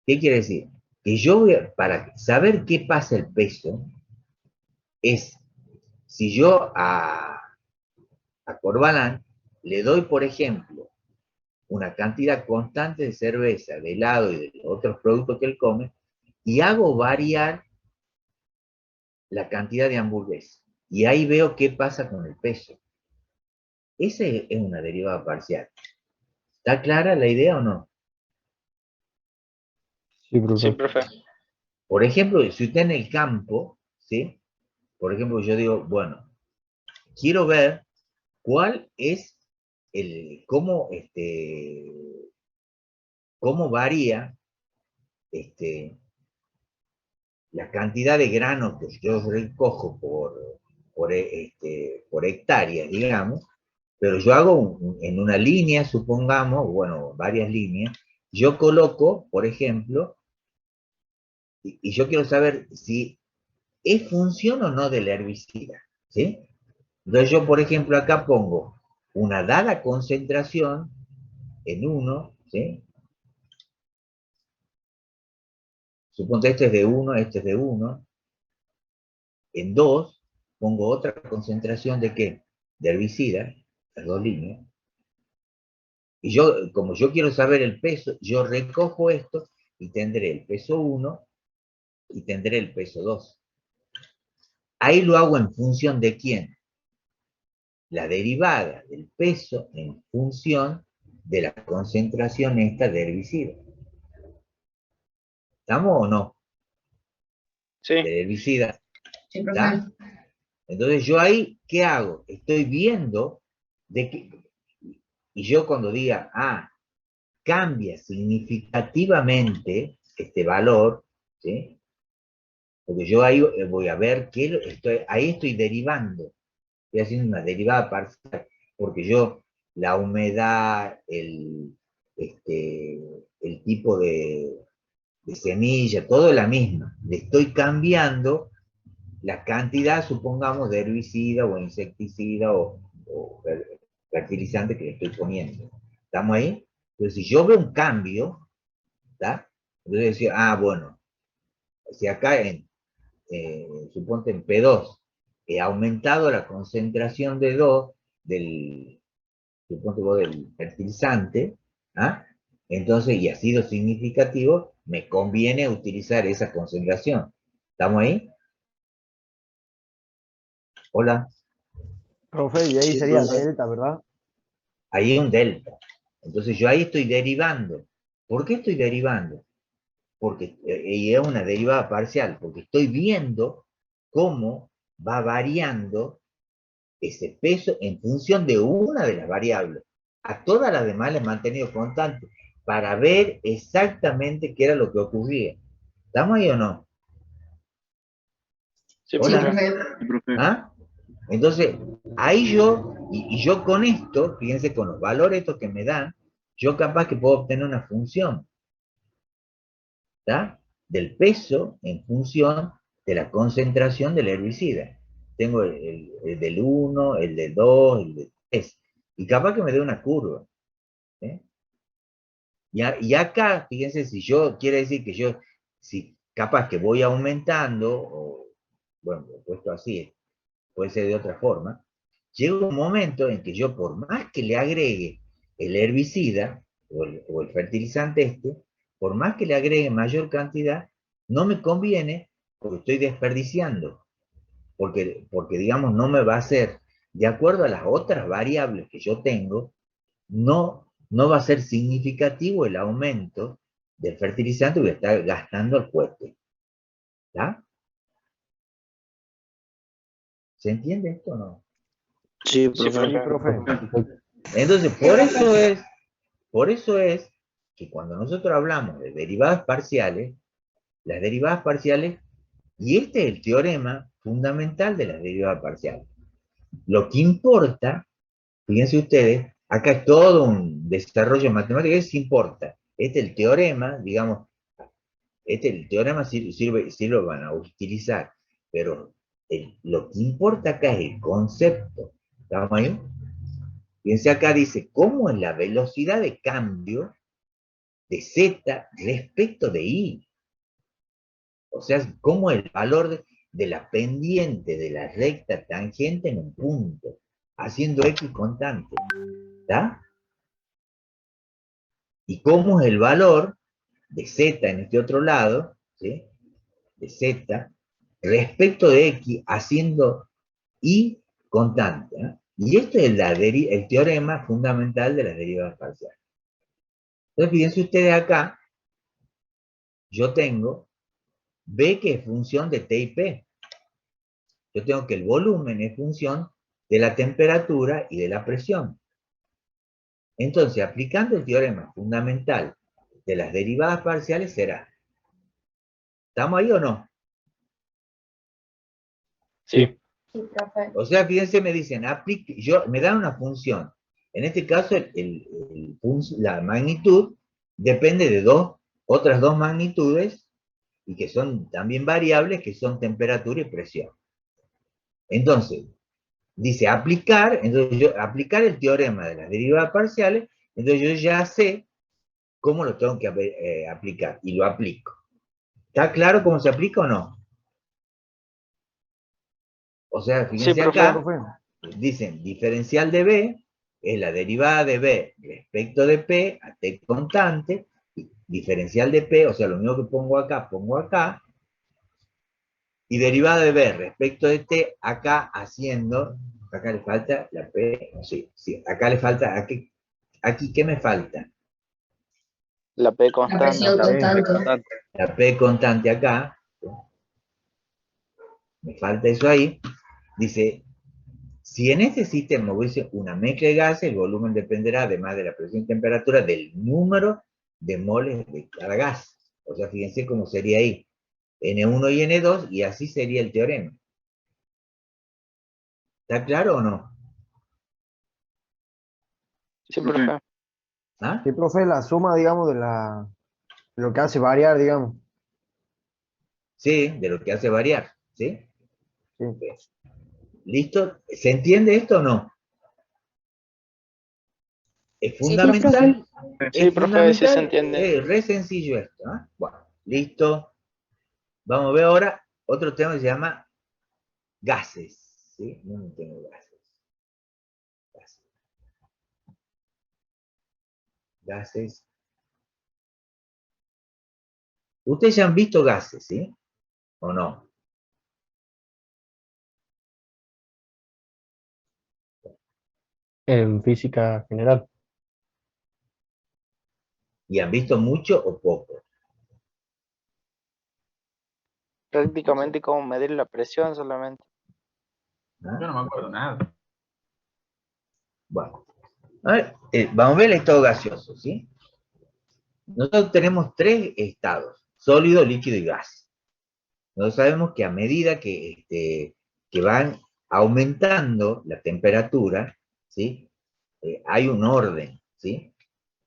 ¿qué quiere decir? Que yo para saber qué pasa el peso, es, si yo a Corbalán le doy, por ejemplo, una cantidad constante de cerveza, de helado y de otros productos que él come, y hago variar la cantidad de hamburguesa. Y ahí veo qué pasa con el peso. Esa es una derivada parcial. ¿Está clara la idea o no? Sí, Sí, profe. profe. Por ejemplo, si usted en el campo, ¿sí? Por ejemplo, yo digo, bueno, quiero ver cuál es cómo varía la cantidad de granos que yo recojo por hectárea, digamos, pero yo hago en una línea, supongamos, bueno, varias líneas, yo coloco, por ejemplo, y yo quiero saber si es función o no del herbicida, ¿sí? Entonces yo, por ejemplo, acá pongo una dada concentración en 1, ¿sí? Suponte este es de 1, este es de 1. En 2 pongo otra concentración de ¿qué? De herbicida, las dos líneas. Y yo, como yo quiero saber el peso, yo recojo esto y tendré el peso 1 y tendré el peso 2. Ahí lo hago en función de ¿quién? La derivada del peso en función de la concentración esta de herbicida. ¿Estamos o no? Sí. De herbicida. Sí, profe. ¿Está? Entonces yo ahí, ¿qué hago? Estoy viendo de que, y yo cuando diga, cambia significativamente este valor, ¿sí? Porque yo ahí voy a ver ahí estoy derivando, estoy haciendo una derivada parcial, porque yo, la humedad, el tipo de semilla, todo es la misma. Le estoy cambiando la cantidad, supongamos, de herbicida o insecticida o fertilizante que le estoy poniendo. ¿Estamos ahí? Entonces, si yo veo un cambio, ¿está? Entonces decía, ah, bueno, si acá suponte en P2 he aumentado la concentración de 2 suponte vos, del fertilizante, ¿ah? Entonces, y ha sido significativo, me conviene utilizar esa concentración. ¿Estamos ahí? Hola. Profe, y ahí Sí, sería profe. delta, ¿verdad? Ahí hay un delta. Entonces yo ahí estoy derivando. ¿Por qué estoy derivando? Porque y es una derivada parcial, porque estoy viendo cómo va variando ese peso en función de una de las variables. A todas las demás les he mantenido constante para ver exactamente qué era lo que ocurría. ¿Estamos ahí o no? Sí, Sí, Hola. profe. profe. Sí, profe. ¿Ah? Entonces, ahí yo, y yo con esto, fíjense, con los valores estos que me dan, yo capaz que puedo obtener una función, ¿está? Del peso en función de la concentración del herbicida. Tengo el del 1, el del 2, el del 3, y capaz que me dé una curva. ¿Eh? Y acá, fíjense, si yo, quiere decir que yo, si capaz que voy aumentando, o bueno, puesto así, puede ser de otra forma, llega un momento en que yo, por más que le agregue el herbicida o el fertilizante por más que le agregue mayor cantidad, no me conviene porque estoy desperdiciando, porque digamos no me va a hacer, de acuerdo a las otras variables que yo tengo, no va a ser significativo el aumento del fertilizante que voy a estar gastando al cohete. ¿Ya? ¿Se entiende esto o no? Sí, Sí, profe. Sí, profe. profe. Entonces, Sí, profe. por eso es que cuando nosotros hablamos de derivadas parciales, las derivadas parciales, y este es el teorema fundamental de las derivadas parciales. Lo que importa, fíjense ustedes, acá es todo un desarrollo matemático, es importa. Este es el teorema, digamos, el teorema sirve, van a utilizar, pero lo que importa acá es el concepto. ¿Estamos ahí? Fíjense acá dice, ¿cómo es la velocidad de cambio de Z respecto de Y? O sea, ¿cómo el valor de la pendiente de la recta tangente en un punto, haciendo X constante? ¿Está? ¿Y cómo es el valor de Z en este otro lado, ¿sí? De Z, respecto de X, haciendo Y constante? ¿Eh? Y este es el teorema fundamental de las derivadas parciales. Entonces, fíjense ustedes acá, yo tengo B que es función de T y P. Yo tengo que el volumen es función de la temperatura y de la presión. Entonces, aplicando el teorema fundamental de las derivadas parciales será. ¿Estamos ahí o no? Sí. Sí, profe. O sea, fíjense, me dicen, me dan una función. En este caso, la magnitud depende de otras dos magnitudes, y que son también variables, que son temperatura y presión. Entonces, dice aplicar el teorema de las derivadas parciales, entonces yo ya sé cómo lo tengo que aplicar, y lo aplico. ¿Está claro cómo se aplica o no? O sea, Sí, fíjense profe. acá, dicen diferencial de B es la derivada de B respecto de P a T constante, diferencial de P, o sea, lo mismo que pongo acá, y derivada de B respecto de T, acá acá le falta la P, sí, acá le falta, aquí ¿qué me falta? La P La constante. presión constante. La P constante acá, me falta eso ahí, dice, si en este sistema hubiese una mezcla de gases, el volumen dependerá, además de la presión y temperatura, del número de moles de cada gas. O sea, fíjense cómo sería ahí, N1 y N2, y así sería el teorema. ¿Está claro o no? Sí, profe. ¿Ah? Sí, profe, la suma, digamos, de lo que hace variar, digamos. Sí, de lo que hace variar, ¿sí? Sí. ¿Listo? ¿Se entiende esto o no? Es Sí, fundamental. Sí, Es profe, sí se fundamental. entiende. Es re sencillo esto. ¿Ah? Bueno, listo. Vamos a ver ahora otro tema que se llama gases. ¿Sí? No tengo gases. Gases. Gases. Ustedes ya han visto gases, ¿sí? ¿O no? En física general. ¿Y han visto mucho o poco? Prácticamente como medir la presión solamente. ¿Ah? Yo no me acuerdo nada. Bueno, a ver, vamos a ver el estado gaseoso, ¿sí? Nosotros tenemos tres estados, sólido, líquido y gas. Nosotros sabemos que a medida que van aumentando la temperatura, ¿sí? Hay un orden, ¿sí?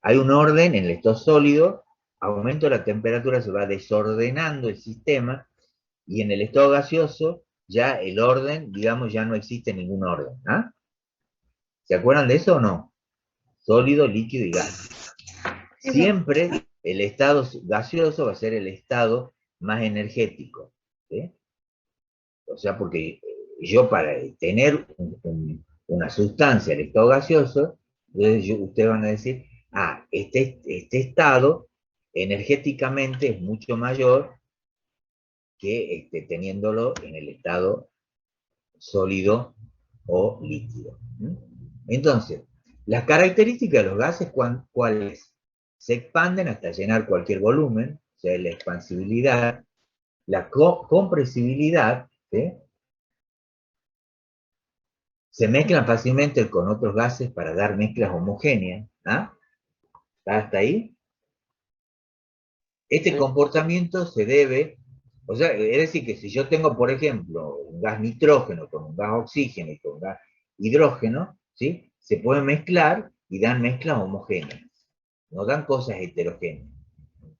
Hay un orden en el estado sólido, aumento de la temperatura, se va desordenando el sistema, y en el estado gaseoso ya el orden, digamos, ya no existe ningún orden. ¿Ah? ¿Se acuerdan de eso o no? Sólido, líquido y gas. Siempre el estado gaseoso va a ser el estado más energético. ¿Sí? O sea, porque yo para tener una sustancia en estado gaseoso, entonces ustedes van a decir, este estado energéticamente es mucho mayor que teniéndolo en el estado sólido o líquido. ¿Mm? Entonces, las características de los gases, ¿cuáles? Se expanden hasta llenar cualquier volumen, o sea, la expansibilidad, la compresibilidad, ¿sí? Se mezclan fácilmente con otros gases para dar mezclas homogéneas. ¿Ah? ¿Está hasta ahí? Este Sí. comportamiento se debe, o sea, es decir, que si yo tengo, por ejemplo, un gas nitrógeno con un gas oxígeno y con un gas hidrógeno, ¿sí? Se pueden mezclar y dan mezclas homogéneas, no dan cosas heterogéneas.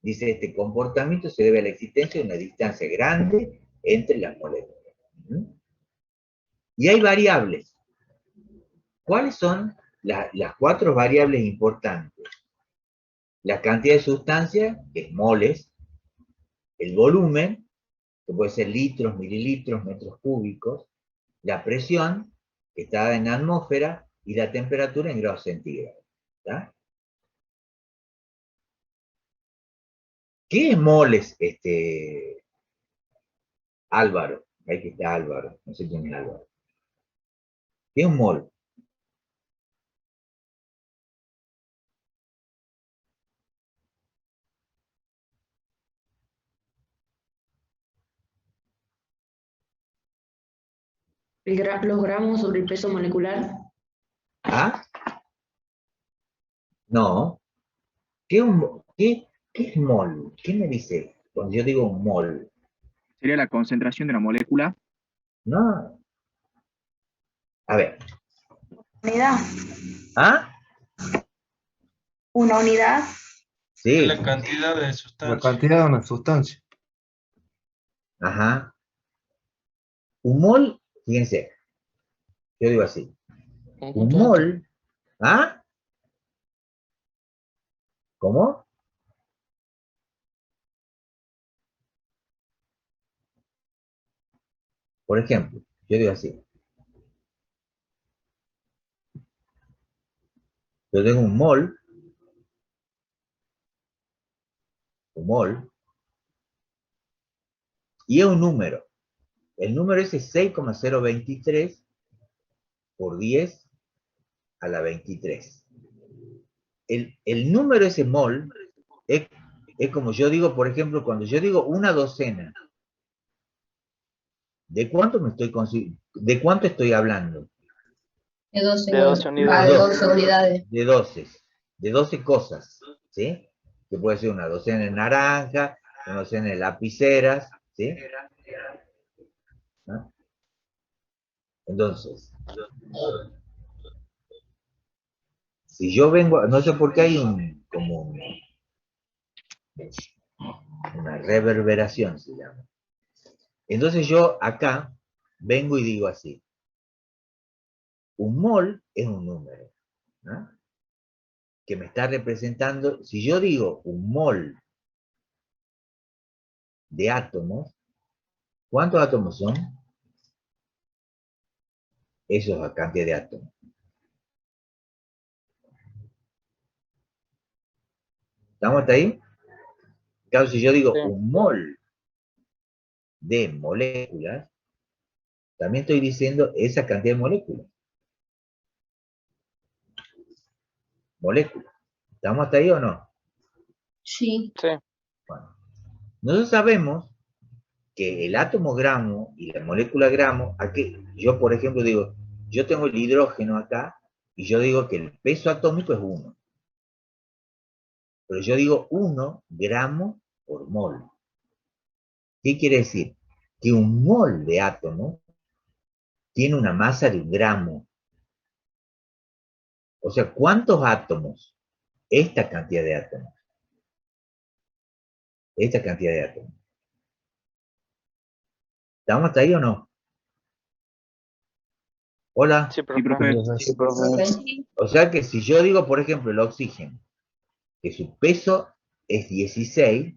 Dice, este comportamiento se debe a la existencia de una distancia grande entre las moléculas. ¿Mm? Y hay variables. ¿Cuáles son las cuatro variables importantes? La cantidad de sustancia, que es moles, el volumen, que puede ser litros, mililitros, metros cúbicos, la presión, que está en la atmósfera, y la temperatura en grados centígrados. ¿Está? ¿Qué es moles, Álvaro? Ahí que está Álvaro, no sé quién es Álvaro. ¿Qué es un mol? Los gramos sobre el peso molecular. ¿Ah? No. ¿Qué es mol? ¿Qué me dice cuando yo digo mol? Sería la concentración de la molécula. No. A ver. Unidad. ¿Ah? Una unidad. Sí. La cantidad de La sustancia. cantidad de una sustancia. Ajá. Un mol, fíjense, yo digo así. Un mol, ¿ah? ¿Cómo? Por ejemplo, yo digo así. Yo tengo un mol, y es un número. El número ese es 6,023 por 10 a la 23. El número ese mol es como yo digo, por ejemplo, cuando yo digo una docena, ¿de cuánto de cuánto estoy hablando? De 12 De 12 unidades. de 12 unidades. De 12 cosas, ¿sí? Que puede ser una docena de naranjas, una docena de lapiceras, ¿sí? ¿No? Entonces, si yo vengo, no sé por qué hay una reverberación, se llama. Entonces yo acá vengo y digo así. Un mol es un número, ¿no? Que me está representando, si yo digo un mol de átomos, ¿cuántos átomos son? Eso es la cantidad de átomos. ¿Estamos hasta ahí? Claro, si yo digo Sí. un mol de moléculas, también estoy diciendo esa cantidad de moléculas. Moléculas. ¿Estamos hasta ahí o no? Sí. Sí. Bueno, nosotros sabemos que el átomo gramo y la molécula gramo, aquí yo por ejemplo digo, yo tengo el hidrógeno acá y yo digo que el peso atómico es 1. Pero yo digo 1 gramo por mol. ¿Qué quiere decir? Que un mol de átomo tiene una masa de 1 gramo. O sea, ¿cuántos átomos? Esta cantidad de átomos. Esta cantidad de átomos. ¿Estamos hasta ahí o no? Hola. Sí, Sí, profe. profe. Sí, profe. Sí. O sea que si yo digo, por ejemplo, el oxígeno, que su peso es 16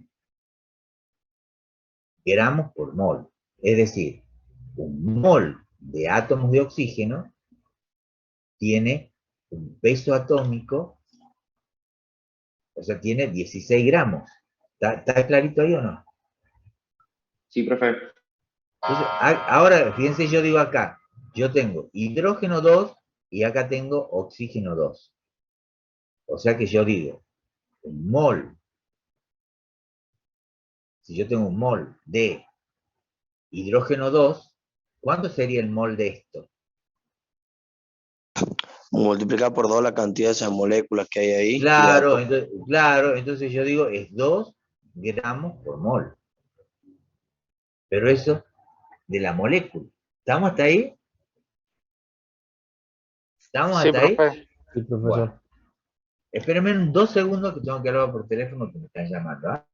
gramos por mol. Es decir, un mol de átomos de oxígeno tiene un peso atómico, o sea, tiene 16 gramos. ¿Está clarito ahí o no? Sí, profe. Entonces, ahora, fíjense, yo digo acá, yo tengo hidrógeno 2 y acá tengo oxígeno 2. O sea que yo digo, un mol, si yo tengo un mol de hidrógeno 2, ¿cuánto sería el mol de esto? Multiplicar por 2 la cantidad de esas moléculas que hay ahí y de Claro, átomos. entonces yo digo, es 2 gramos por mol. Pero eso de la molécula. ¿Estamos hasta ahí? ¿Estamos Sí, hasta ahí? profe. Sí, Bueno, profesor. espérenme 2 segundos que tengo que hablar por teléfono que me están llamando. ¿Ah?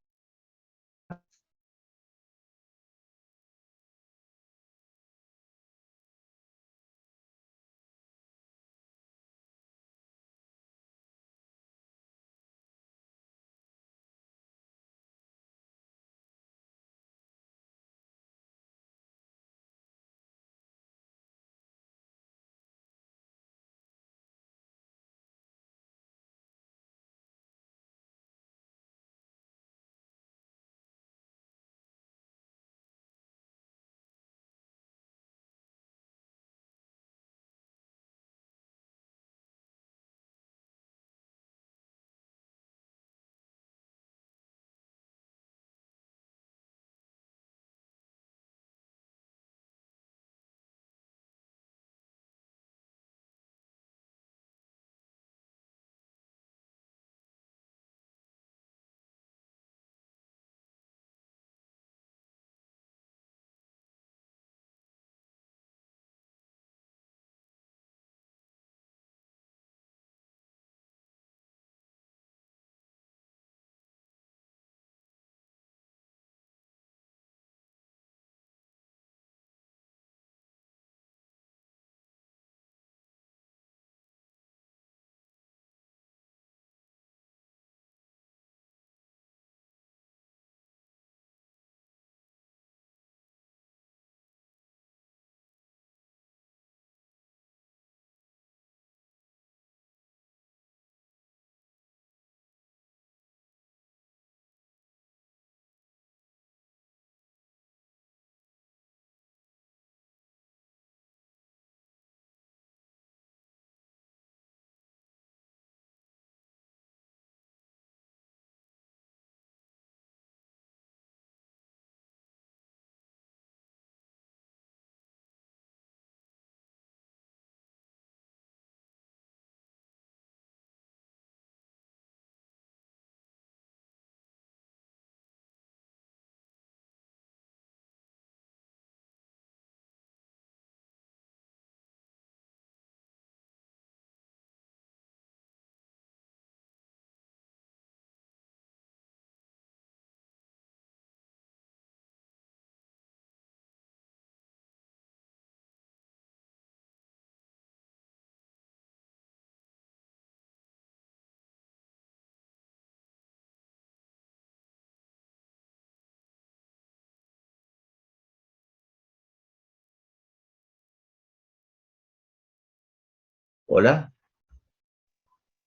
¿Hola?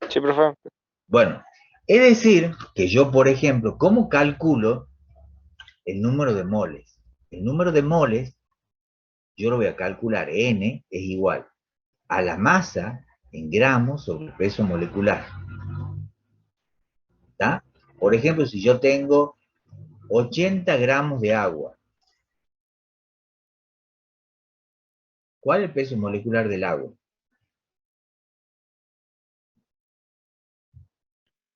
Sí, profe. Bueno, es decir, que yo, por ejemplo, ¿cómo calculo el número de moles? El número de moles, yo lo voy a calcular, N es igual a la masa en gramos sobre el peso molecular. ¿Está? Por ejemplo, si yo tengo 80 gramos de agua, ¿cuál es el peso molecular del agua?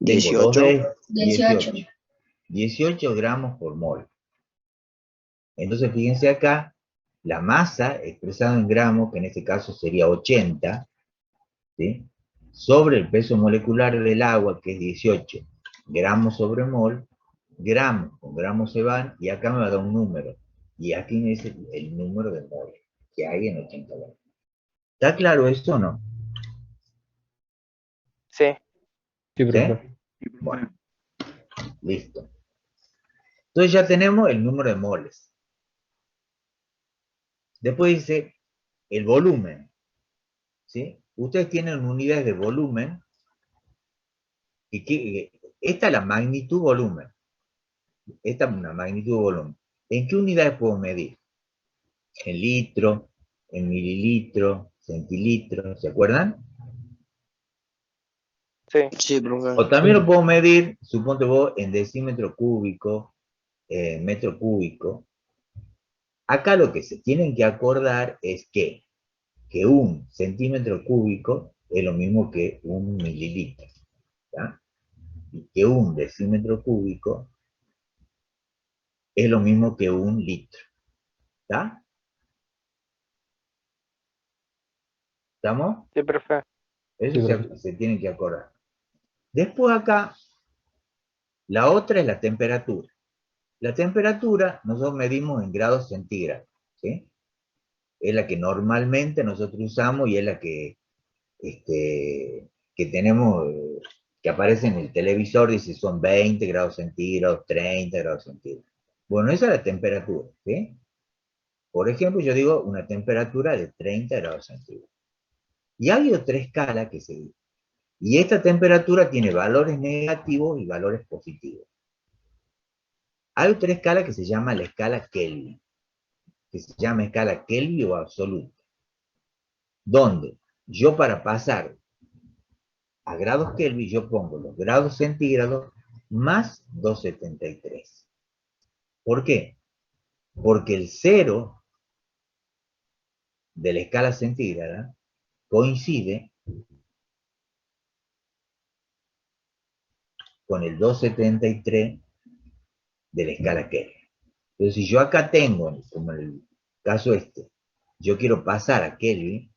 18. 18. 18 gramos por mol. Entonces, fíjense acá, la masa expresada en gramos, que en este caso sería 80, ¿sí? Sobre el peso molecular del agua, que es 18 gramos sobre mol, gramos con gramos se van, y acá me va a dar un número. Y aquí me dice el número de mol que hay en 80 gramos. ¿Está claro esto o no? Sí. Sí, ¿Sí? profe. Bueno, listo. Entonces ya tenemos el número de moles. Después dice el volumen. ¿Sí? Ustedes tienen unidades de volumen. Y esta es la magnitud volumen. Esta es una magnitud volumen. ¿En qué unidades puedo medir? En litro, en mililitro, centilitro, ¿se acuerdan? Sí. Sí, profe. O también lo puedo medir, suponte vos, en decímetro cúbico, metro cúbico. Acá lo que se tienen que acordar es que un centímetro cúbico es lo mismo que un mililitro. ¿Ya? Y que un decímetro cúbico es lo mismo que un litro. ¿Está? ¿Estamos? Sí, profe. Eso Sí, profe. se tiene que acordar. Después acá, la otra es la temperatura. La temperatura nosotros medimos en grados centígrados, ¿sí? Es la que normalmente nosotros usamos y es la que tenemos, que aparece en el televisor, dice son 20 grados centígrados, 30 grados centígrados. Bueno, esa es la temperatura, ¿sí? Por ejemplo, yo digo una temperatura de 30 grados centígrados. Y hay otra escala que se dice. Y esta temperatura tiene valores negativos y valores positivos. Hay otra escala que se llama la escala Kelvin, que se llama escala Kelvin o absoluta, donde yo para pasar a grados Kelvin yo pongo los grados centígrados más 273. ¿Por qué? Porque el 0 de la escala centígrada coincide con el 273 de la escala Kelvin. Entonces, si yo acá tengo, como en el caso yo quiero pasar a Kelvin,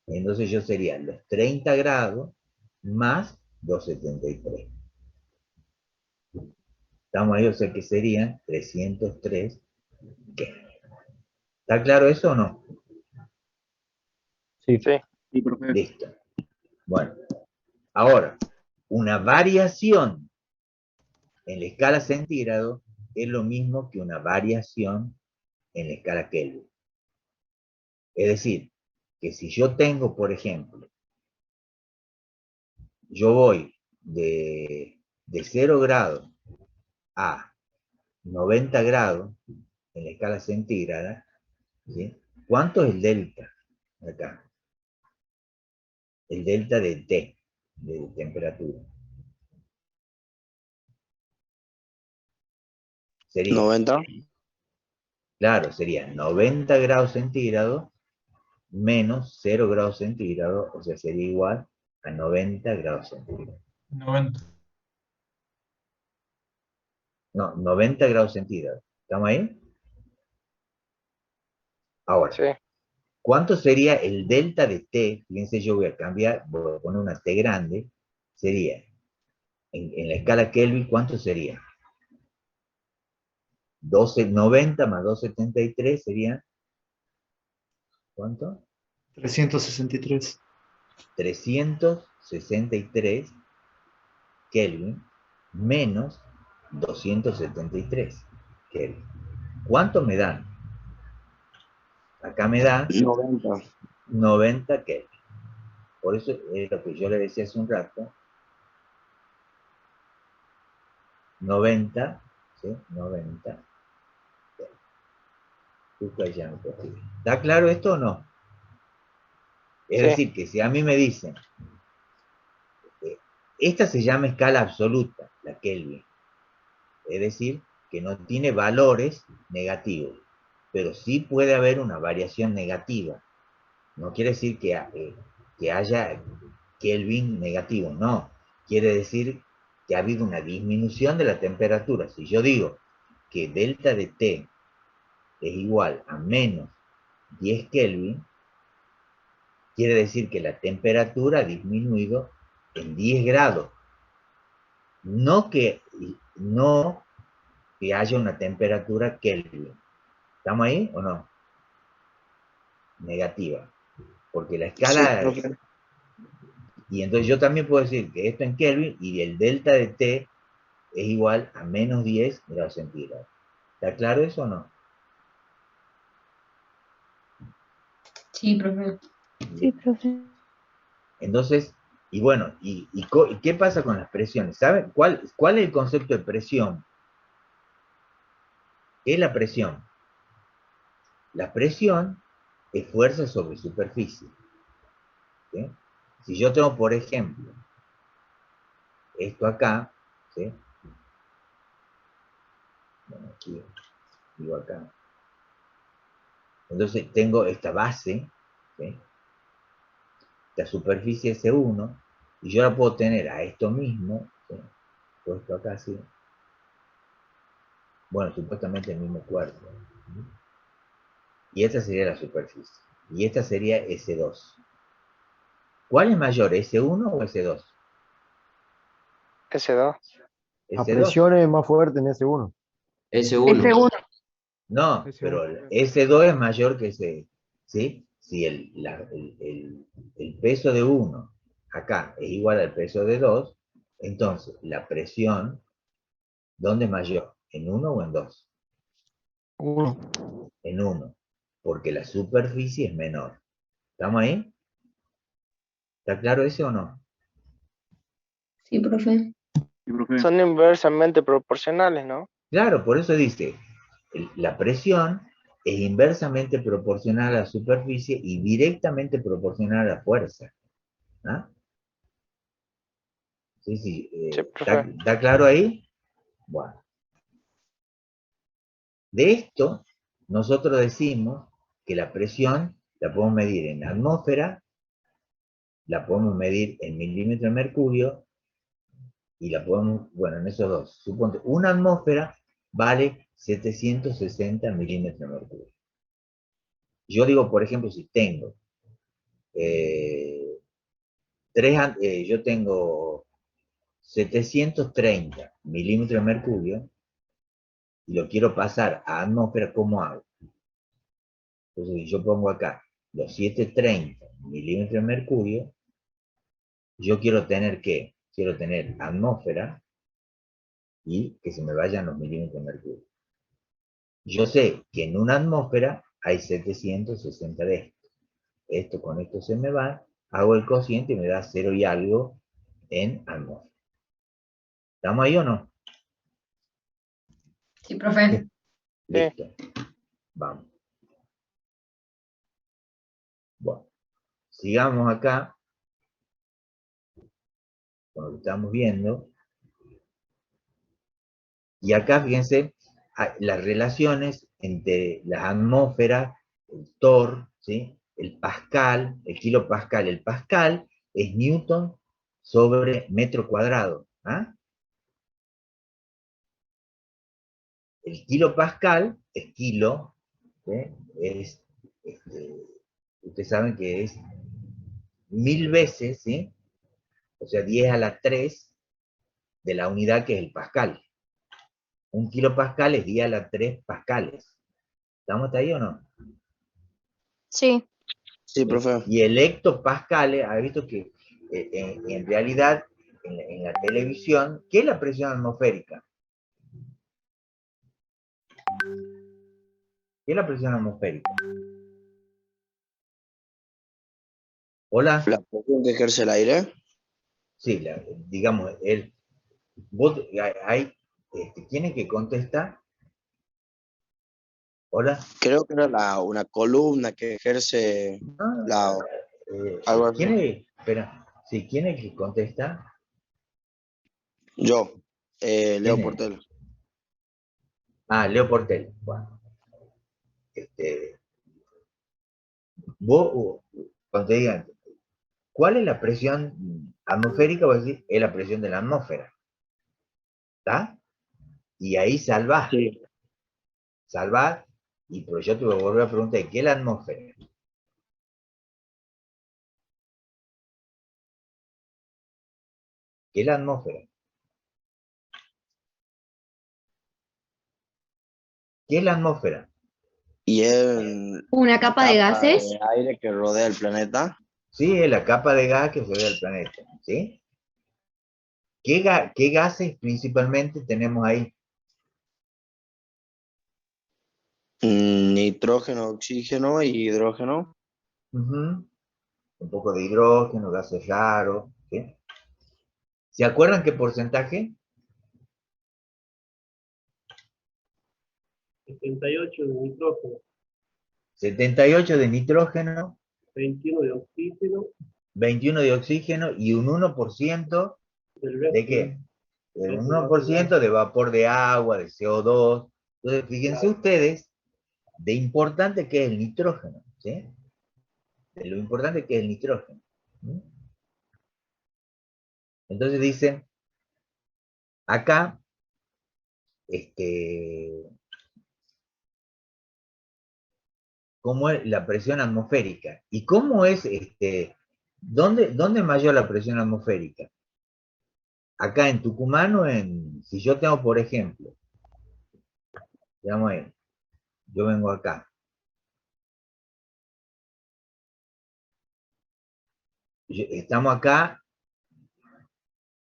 entonces yo sería los 30 grados más 273. Estamos ahí, o sea que serían 303 Kelvin. ¿Está claro eso o no? Sí. Sí. Sí, profe. Listo. Bueno, ahora, una variación en la escala centígrado es lo mismo que una variación en la escala Kelvin. Es decir, que si yo tengo, por ejemplo, yo voy de 0 grados a 90 grados en la escala centígrada, ¿sí? ¿Cuánto es el delta acá? El delta de T, de temperatura. Sería, 90. claro, sería 90 grados centígrados menos 0 grados centígrados, o sea, sería igual a 90 grados centígrados. 90. No, 90 grados centígrados. ¿Estamos ahí? Ahora, Sí. ¿cuánto sería el delta de T? Fíjense, yo voy a cambiar, voy a poner una T grande. Sería, en la escala Kelvin, ¿cuánto sería? 90 más 273 sería, ¿cuánto? 363. 363 Kelvin menos 273 Kelvin. ¿Cuánto me dan? Acá me da 90. 90 Kelvin. Por eso es lo que yo le decía hace un rato. 90, ¿sí? 90. ¿Está claro esto o no? Es Sí. decir, que si a mí me dicen, esta se llama escala absoluta, la Kelvin. Es decir, que no tiene valores negativos, pero sí puede haber una variación negativa. No quiere decir que haya Kelvin negativo, no. Quiere decir que ha habido una disminución de la temperatura. Si yo digo que delta de T es igual a menos 10 Kelvin, quiere decir que la temperatura ha disminuido en 10 grados. No que haya una temperatura Kelvin. ¿Estamos ahí o no? Negativa. Porque la Sí, escala... profe. Y entonces yo también puedo decir que esto en Kelvin y el delta de T es igual a menos 10 grados centígrados. ¿Está claro eso o no? Sí, profe. Sí, profe. Entonces, y bueno, ¿y qué pasa con las presiones? ¿Saben cuál es el concepto de presión? ¿Qué es la presión? La presión es fuerza sobre superficie. ¿Sí? Si yo tengo, por ejemplo, esto acá, ¿sí? Bueno, aquí, digo acá. Entonces tengo esta base, ¿sí? La superficie S1, y yo la puedo tener a esto mismo, ¿sí? Puesto acá así. Bueno, supuestamente el mismo cuerpo. ¿Sí? Y esta sería la superficie. Y esta sería S2. ¿Cuál es mayor, S1 o S2? S2. La S2. presión es más fuerte en S1. S1. No, S1. pero S2 es mayor que S, ¿sí? Si el peso de 1 acá es igual al peso de 2, entonces la presión, ¿dónde es mayor? ¿En 1 o en 2? 1. En 1, porque la superficie es menor. ¿Estamos ahí? ¿Está claro ese o no? Sí, profe. Sí, profe. Son inversamente proporcionales, ¿no? Claro, por eso dice, la presión es inversamente proporcional a la superficie y directamente proporcional a la fuerza. ¿Ah? Sí, sí. Sí, profe. ¿Está claro ahí? Bueno. De esto, nosotros decimos que la presión la podemos medir en atmósfera, la podemos medir en milímetros de mercurio, y la podemos, bueno, en esos dos. Suponte, una atmósfera vale 760 milímetros de mercurio. Yo digo, por ejemplo, si tengo yo tengo 730 milímetros de mercurio y lo quiero pasar a atmósfera, ¿cómo hago? Entonces, yo pongo acá los 730 milímetros de mercurio, yo quiero tener ¿qué? Quiero tener atmósfera y que se me vayan los milímetros de mercurio. Yo sé que en una atmósfera hay 760 de esto. Esto con esto se me va, hago el cociente y me da 0 y algo en atmósfera. ¿Estamos ahí o no? Sí, profe. Listo. Vamos. Bueno, sigamos acá con lo que estamos viendo. Y acá, fíjense, las relaciones entre las atmósferas, el torr, ¿sí? El pascal, el kilopascal. El pascal es Newton sobre metro cuadrado. ¿Ah? El kilopascal es kilo, ¿sí? Es, ustedes saben que es 1000 veces, ¿sí? O sea, 10 a la 3 de la unidad que es el pascal. Un kilopascal es 10 a la 3 pascales. ¿Estamos hasta ahí o no? Sí. Sí, profe. Y el hectopascal, ha visto que en realidad en la televisión, ¿qué es la presión atmosférica? ¿Qué es la presión atmosférica? Hola. ¿La presión que ejerce el aire? Sí, digamos, ¿quién es que contesta? Hola. Creo que era una columna que ejerce algo así. ¿Quién es? Espera, sí, ¿quién es que contesta? Yo, Leo ¿Quién es? Portela. Ah, Leo Portela. Bueno. Vos, cuando te digan, ¿cuál es la presión atmosférica? Vos decís, es la presión de la atmósfera. ¿Está? Y ahí salvás. Sí. Salvás, pero yo te voy a volver a preguntar, ¿qué es la atmósfera? ¿Qué es la atmósfera? ¿Qué es la atmósfera? Y es Una capa de gases. de aire que rodea el planeta. Sí, es la capa de gas que rodea el planeta. ¿Sí? ¿Qué gases principalmente tenemos ahí? Nitrógeno, oxígeno y hidrógeno. Un poco de hidrógeno, gases raros. ¿Sí? ¿Se acuerdan qué porcentaje? 78 de nitrógeno, 78 de nitrógeno, 21 de oxígeno, 21 de oxígeno y un 1% del resto. ¿de qué? Un 1% de vapor de agua, de CO2. Entonces, fíjense ustedes de importante que es el nitrógeno, ¿sí? De lo importante que es el nitrógeno. ¿Sí? Entonces dicen, acá, ¿cómo es la presión atmosférica? ¿Y cómo es, dónde es mayor la presión atmosférica? Acá en Tucumán o si yo tengo, por ejemplo, digamos, yo vengo acá. Estamos acá,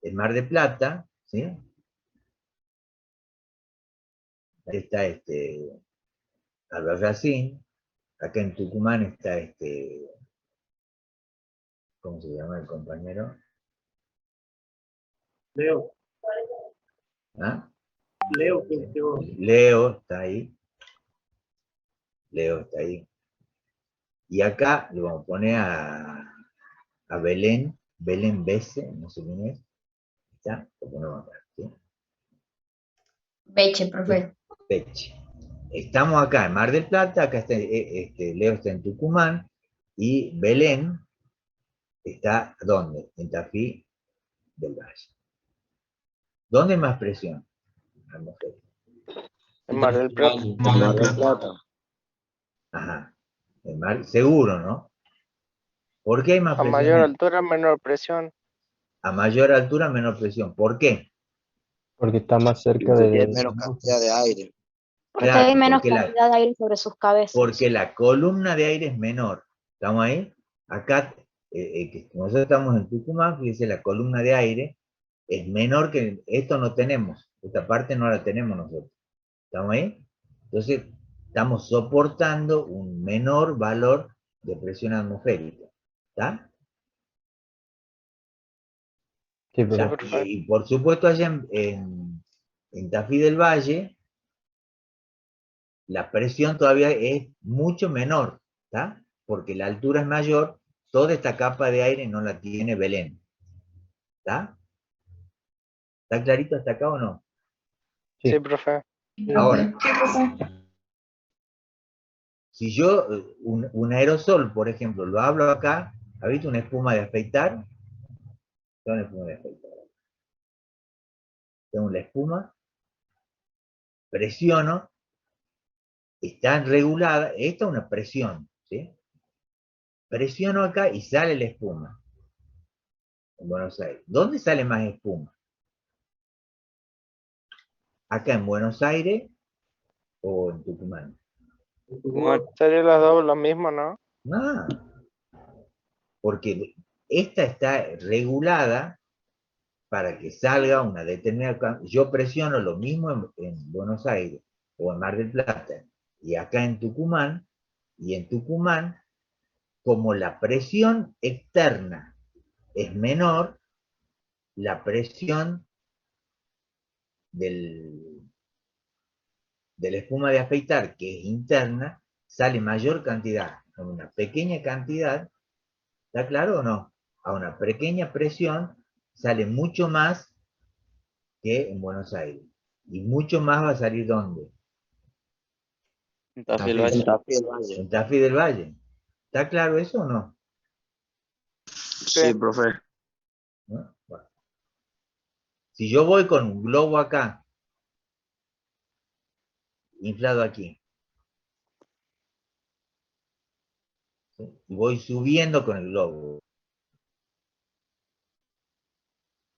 en Mar del Plata, ¿sí? Ahí está Albarracín, acá en Tucumán está ¿cómo se llama el compañero? Leo. ¿Ah? Leo, Leo está ahí. Leo está ahí. Y acá le vamos a poner a Belén Bese, no sé quién es. ¿Está? Lo ponemos acá, ¿sí? Beche, profe. Beche. Estamos acá en Mar del Plata, acá está, Leo está en Tucumán, y Belén está, ¿dónde? En Tafí del Valle. ¿Dónde hay más presión? En Mar del Plata. Mar del Plata. Ajá. Seguro, ¿no? ¿Por qué hay más A presión? mayor altura, menor presión. A mayor altura, menor presión. ¿Por qué? Porque está más cerca Porque hay de... menos cantidad de aire. Porque Claro, hay menos cantidad de aire sobre sus cabezas. porque la columna de aire es menor. ¿Estamos ahí? Acá, nosotros estamos en Tucumán, fíjense, la columna de aire es menor que esto no tenemos. Esta parte no la tenemos nosotros. ¿Estamos ahí? Entonces, estamos soportando un menor valor de presión atmosférica. ¿Está? Sí, Sí, pero... profe. Y por supuesto, allá en Tafí del Valle, la presión todavía es mucho menor, ¿está? Porque la altura es mayor, toda esta capa de aire no la tiene Belén. ¿Está? ¿Está clarito hasta acá o no? Sí, profe. Ahora, si yo, un aerosol, por ejemplo, lo hablo acá, ¿ha visto una espuma de afeitar? Tengo una espuma de afeitar. Tengo la espuma, presiono, está regulada, esta es una presión, ¿sí? Presiono acá y sale la espuma. En Buenos Aires. ¿Dónde sale más espuma? ¿Acá en Buenos Aires o en Tucumán? Bueno, serían las dos lo mismo, ¿no? No, porque esta está regulada para que salga una determinada... Yo presiono lo mismo en Buenos Aires o en Mar del Plata y acá en Tucumán, y en Tucumán como la presión externa es menor, la presión de la espuma de afeitar, que es interna, sale mayor cantidad. Con una pequeña cantidad, ¿está claro o no? A una pequeña presión sale mucho más que en Buenos Aires. Y mucho más va a salir ¿dónde? En Tafí del Valle. En Tafí del Valle. ¿Está claro eso o no? Sí, profe. ¿No? Bueno. Si yo voy con un globo acá, inflado aquí, ¿sí? Y voy subiendo con el globo,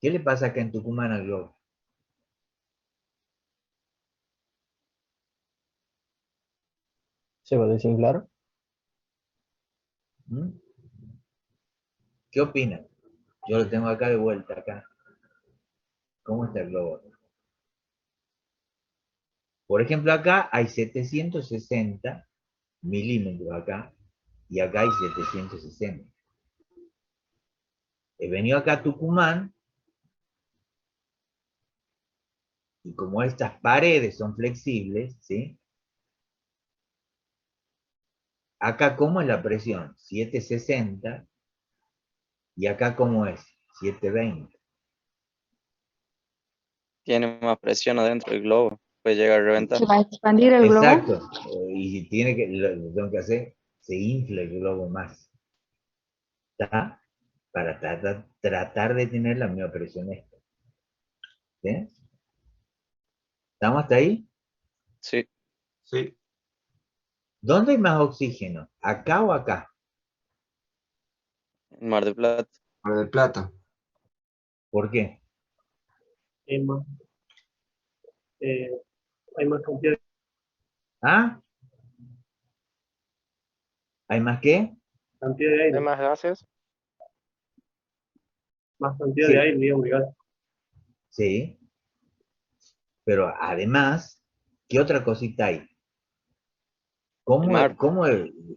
¿qué le pasa acá en Tucumán al globo? ¿Se va a desinflar? ¿Mm? ¿Qué opinan? Yo lo tengo acá de vuelta, acá. ¿Cómo está el globo? Por ejemplo, acá hay 760 milímetros acá, y acá hay 760. He venido acá a Tucumán, y como estas paredes son flexibles, ¿sí? Acá, ¿cómo es la presión? 760, y acá, ¿cómo es? 720. Tiene más presión adentro del globo. Puede llegar a reventar. ¿Se va a expandir el globo? Exacto. Y tiene que, lo tengo que hacer, se infla el globo más. ¿Está? Para tratar de tener la misma presión esta. ¿Sí? ¿Estamos hasta ahí? Sí. Sí. ¿Dónde hay más oxígeno? ¿Acá o acá? En Mar del Plata. Mar del Plata. ¿Por qué? Hay más, hay más cantidad, ¿Ah? ¿Hay más qué? cantidad de aire, ¿Hay más gases? más cantidad Sí. de aire, digamos, de gas. Sí. Pero además, ¿qué otra cosita hay? El mar.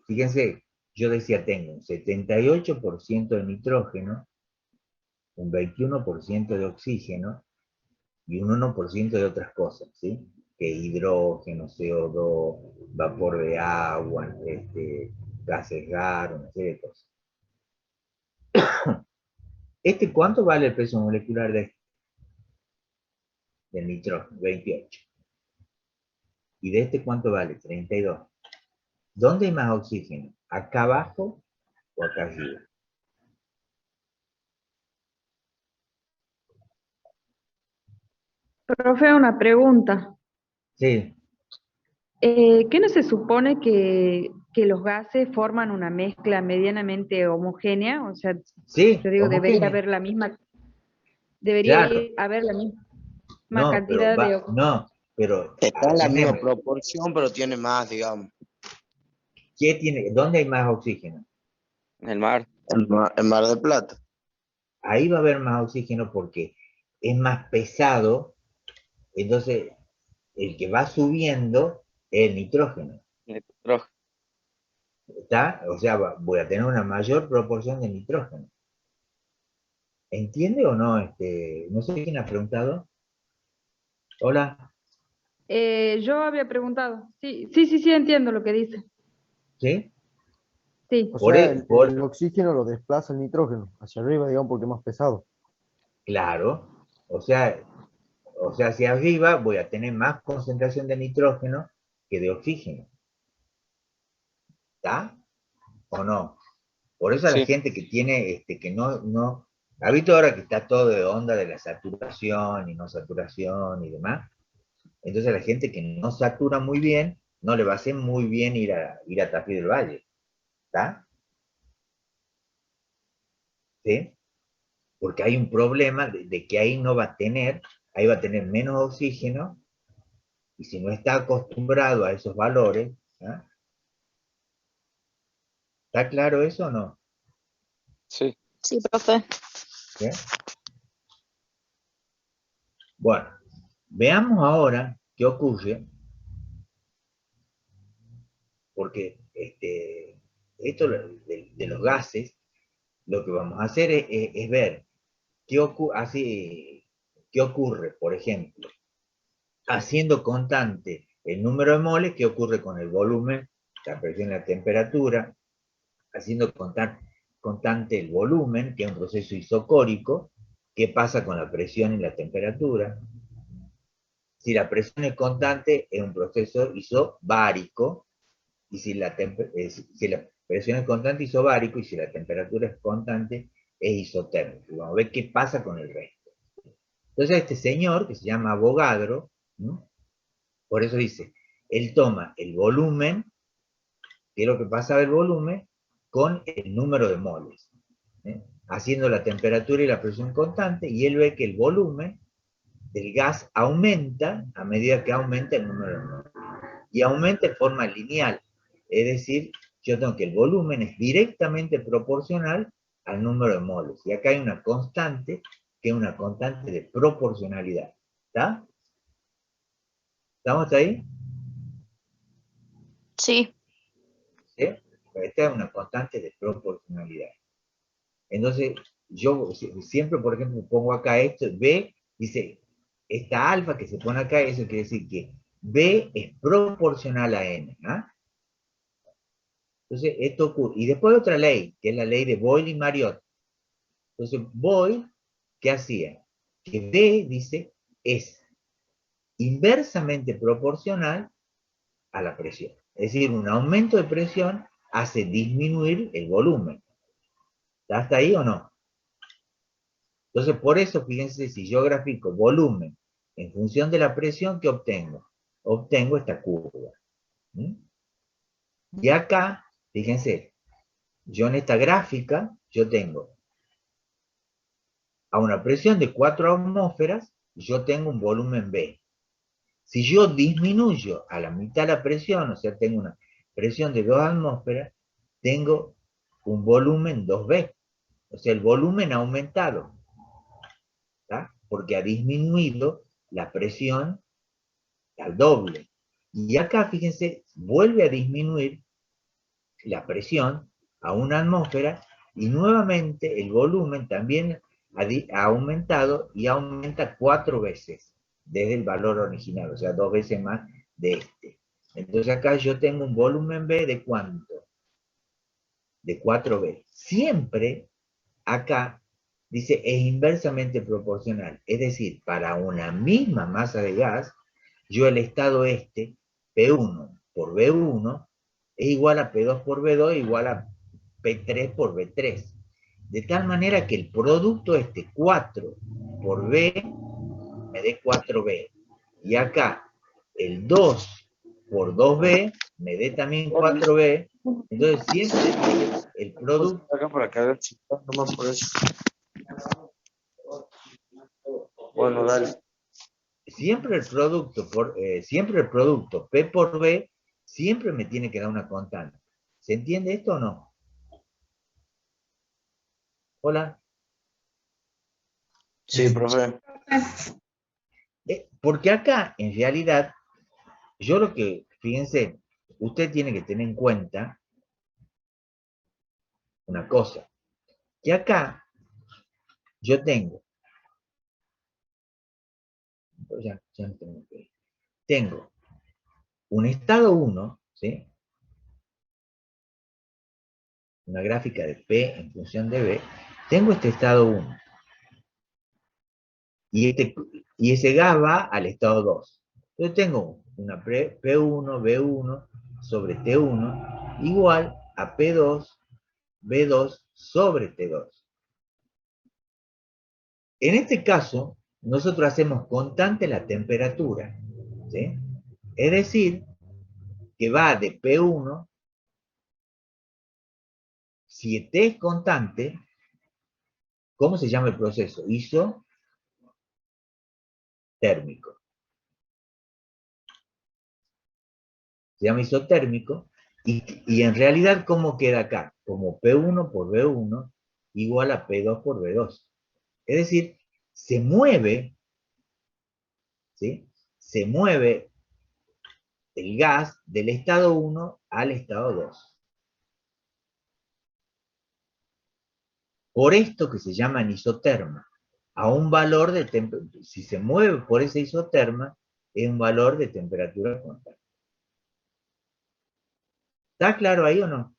Fíjense, yo decía, tengo un 78% de nitrógeno, un 21% de oxígeno y un 1% de otras cosas, ¿sí? Que hidrógeno, CO2, vapor de agua, gases raros, una serie de cosas. ¿Cuánto vale el peso molecular del nitrógeno? 28. ¿Y de este cuánto vale? 32. ¿Dónde hay más oxígeno? ¿Acá abajo o acá arriba? Profe, una pregunta. Sí, ¿Qué no se supone que los gases forman una mezcla medianamente homogénea? O sea, sí, yo digo, debería homogénea. haber debería Claro, haber la misma no, cantidad de no, pero Está en la misma atendeme, proporción, pero tiene más, digamos. ¿dónde hay más oxígeno? En el mar. En Mar del Plata. Ahí va a haber más oxígeno porque es más pesado, entonces el que va subiendo es el nitrógeno, Nitrógeno. ¿está? O sea, voy a tener una mayor proporción de nitrógeno. ¿Entiende o no? No sé quién ha preguntado. Hola, Yo había preguntado. Sí, entiendo lo que dice. ¿sí? Sí. O Por, sea, e- por- el oxígeno lo desplaza el nitrógeno hacia arriba, digamos, porque es más pesado. claro, o sea, hacia arriba voy a tener más concentración de nitrógeno que de oxígeno. ¿Está? ¿O no? Por eso a la Sí. gente que tiene, que no, ha visto ahora que está todo de onda de la saturación y no saturación y demás. Entonces a la gente que no satura muy bien, no le va a hacer muy bien ir a Tafí del Valle. ¿Está? ¿Sí? Porque hay un problema de que ahí ahí va a tener menos oxígeno, y si no está acostumbrado a esos valores, ¿ah? ¿Está claro eso o no? Sí. Sí, profe. ¿Sí? Bueno, veamos ahora qué ocurre, porque esto de los gases, lo que vamos a hacer es ver qué ocurre, por ejemplo, haciendo constante el número de moles, qué ocurre con el volumen, la presión y la temperatura, haciendo constante el volumen, que es un proceso isocórico, qué pasa con la presión y la temperatura. Si la presión es constante, es un proceso isobárico, y si la presión es constante, isobárico, y si la temperatura es constante, es isotérmico. Vamos a ver qué pasa con el resto. Entonces este señor, que se llama Avogadro, ¿no? Por eso dice, él toma el volumen, que es lo que pasa del volumen, con el número de moles, haciendo la temperatura y la presión constante, y él ve que el volumen del gas aumenta a medida que aumenta el número de moles. Y aumenta de forma lineal, es decir, yo tengo que el volumen es directamente proporcional al número de moles. Y acá hay una constante, que es una constante de proporcionalidad. ¿Está? ¿Estamos ahí? Sí. ¿Sí? Esta es una constante de proporcionalidad. Entonces, yo siempre, por ejemplo, pongo acá esto, B, dice, esta alfa que se pone acá, eso quiere decir que B es proporcional a N. ¿Ah? Entonces, esto ocurre. Y después otra ley, que es la ley de Boyle y Mariotte. Entonces, Boyle, ¿qué hacía? Que B, dice, es inversamente proporcional a la presión. Es decir, un aumento de presión hace disminuir el volumen. ¿Está hasta ahí o no? Entonces, por eso, fíjense, si yo grafico volumen en función de la presión, ¿qué obtengo? Obtengo esta curva. Y acá, fíjense, yo en esta gráfica, yo tengo a una presión de 4 atmósferas, yo tengo un volumen B. Si yo disminuyo a la mitad la presión, o sea, tengo una presión de 2 atmósferas, tengo un volumen 2B. O sea, el volumen ha aumentado, ¿tá? Porque ha disminuido la presión al doble. Y acá, fíjense, vuelve a disminuir la presión a 1 atmósfera y nuevamente el volumen también ha aumentado y aumenta 4 veces desde el valor original, o sea, 2 veces más de este. Entonces acá yo tengo un volumen B de ¿cuánto? De 4B. Siempre acá dice es inversamente proporcional, es decir, para una misma masa de gas, yo el estado este, P1 por B1, es igual a P2 por B2 igual a P3 por B3. De tal manera que el producto este 4 por B me dé 4B. Y acá el 2 por 2B me dé también 4B. Entonces siempre el producto... Acá para cargar nomás por eso. Bueno, dale. Siempre el producto P por B siempre me tiene que dar una constante. ¿Se entiende esto o no? Hola. Sí, profe. Porque acá, en realidad, yo lo que, fíjense, usted tiene que tener en cuenta una cosa, que acá yo tengo, tengo un estado 1, ¿sí? Una gráfica de P en función de B, tengo este estado 1. Y ese gas va al estado 2. Entonces tengo una P1, B1 sobre T1 igual a P2, B2 sobre T2. En este caso, nosotros hacemos constante la temperatura, ¿sí? Es decir, que va de P1, si T es constante, ¿cómo se llama el proceso? Isotérmico. Se llama isotérmico, y en realidad, ¿cómo queda acá? Como P1 por B1 igual a P2 por B2. Es decir, se mueve, ¿sí? Se mueve el gas del estado 1 al estado 2. por esto que se llama isoterma, a un valor de temperatura. Si se mueve por esa isoterma, es un valor de temperatura constante. ¿Está claro ahí o no?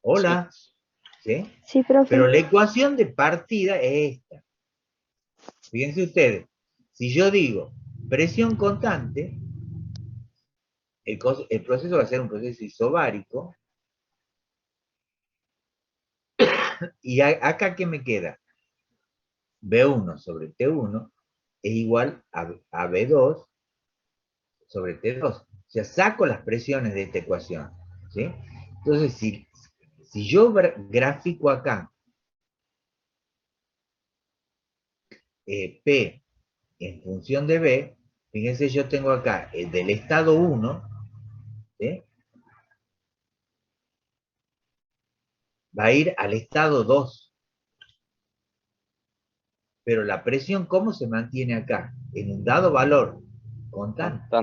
Hola. ¿Sí? Sí, profe. Pero la ecuación de partida es esta. Fíjense ustedes, si yo digo presión constante, el proceso va a ser un proceso isobárico, y acá ¿qué me queda? B1 sobre T1 es igual a B2 sobre T2. O sea, saco las presiones de esta ecuación, ¿sí? Entonces, si yo grafico acá P en función de B, fíjense, yo tengo acá el del estado 1, ¿sí? Va a ir al estado 2. Pero la presión, ¿cómo se mantiene acá? En un dado valor constante.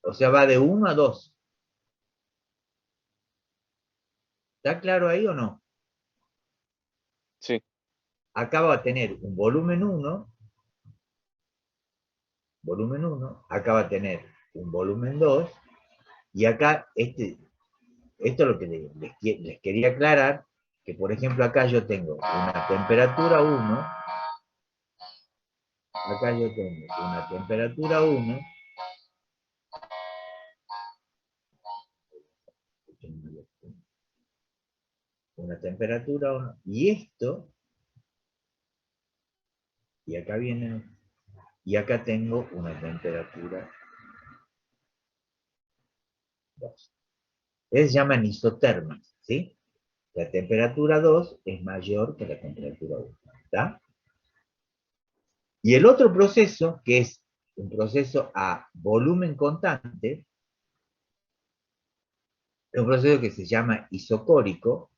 O sea, va de 1 a 2. ¿Está claro ahí o no? Sí. Acá va a tener un volumen 1, acá va a tener un volumen 2, y acá, esto es lo que les quería aclarar, que por ejemplo acá yo tengo una temperatura 1, acá yo tengo una temperatura 1, una temperatura 1, y esto, y acá viene, y acá tengo una temperatura 2. Se llaman isotermas, ¿sí? La temperatura 2 es mayor que la temperatura 1, ¿está? Y el otro proceso, que es un proceso a volumen constante, es un proceso que se llama isocórico,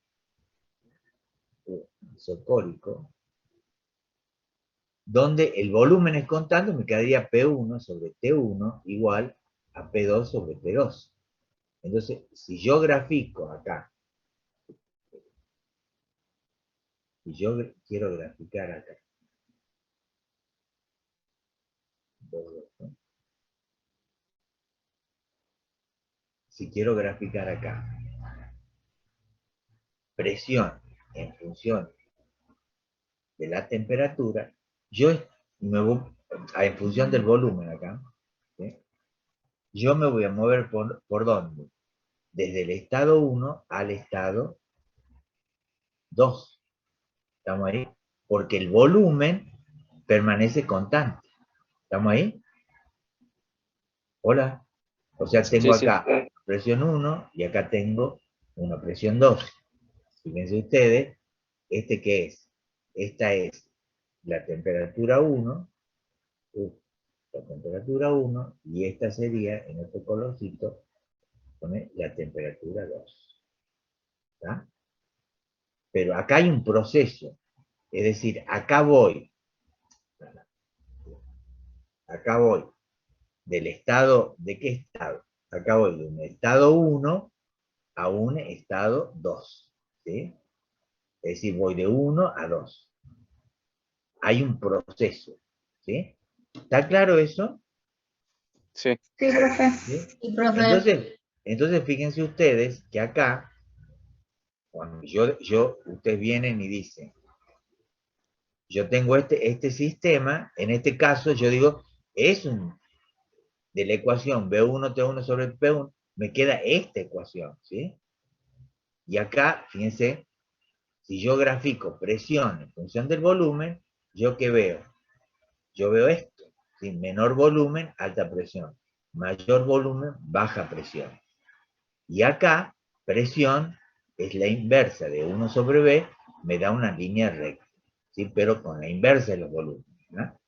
donde el volumen es constante, me quedaría P1 sobre T1 igual a P2 sobre T2. Entonces, si yo grafico acá, si yo quiero graficar acá, si quiero graficar acá, presión en función de la temperatura, yo me voy, en función del volumen acá, ¿sí? Yo me voy a mover ¿por dónde? Desde el estado 1 al estado 2. ¿Estamos ahí? Porque el volumen permanece constante. ¿Estamos ahí? Hola. O sea, tengo acá presión 1 y acá tengo una presión 2. Fíjense ustedes, ¿este qué es? Esta es la temperatura 1, la temperatura 1, y esta sería, en este colorcito, pone la temperatura 2. ¿Está? Pero acá hay un proceso, es decir, acá voy del estado, ¿de qué estado? Acá voy de un estado 1 a un estado 2, ¿sí? Es decir, voy de 1 a 2. Hay un proceso, ¿sí? ¿Está claro eso? Sí. Sí, profe. ¿Sí? Sí, profe. Entonces fíjense ustedes que acá, cuando ustedes vienen y dicen, yo tengo este sistema, en este caso yo digo, de la ecuación B1 T1 sobre P1, me queda esta ecuación, ¿sí? Y acá, fíjense, si yo grafico presión en función del volumen, ¿yo qué veo? Yo veo esto, ¿sí? Menor volumen, alta presión. Mayor volumen, baja presión. Y acá, presión es la inversa de 1 sobre B, me da una línea recta, ¿sí? Pero con la inversa de los volúmenes, ¿no?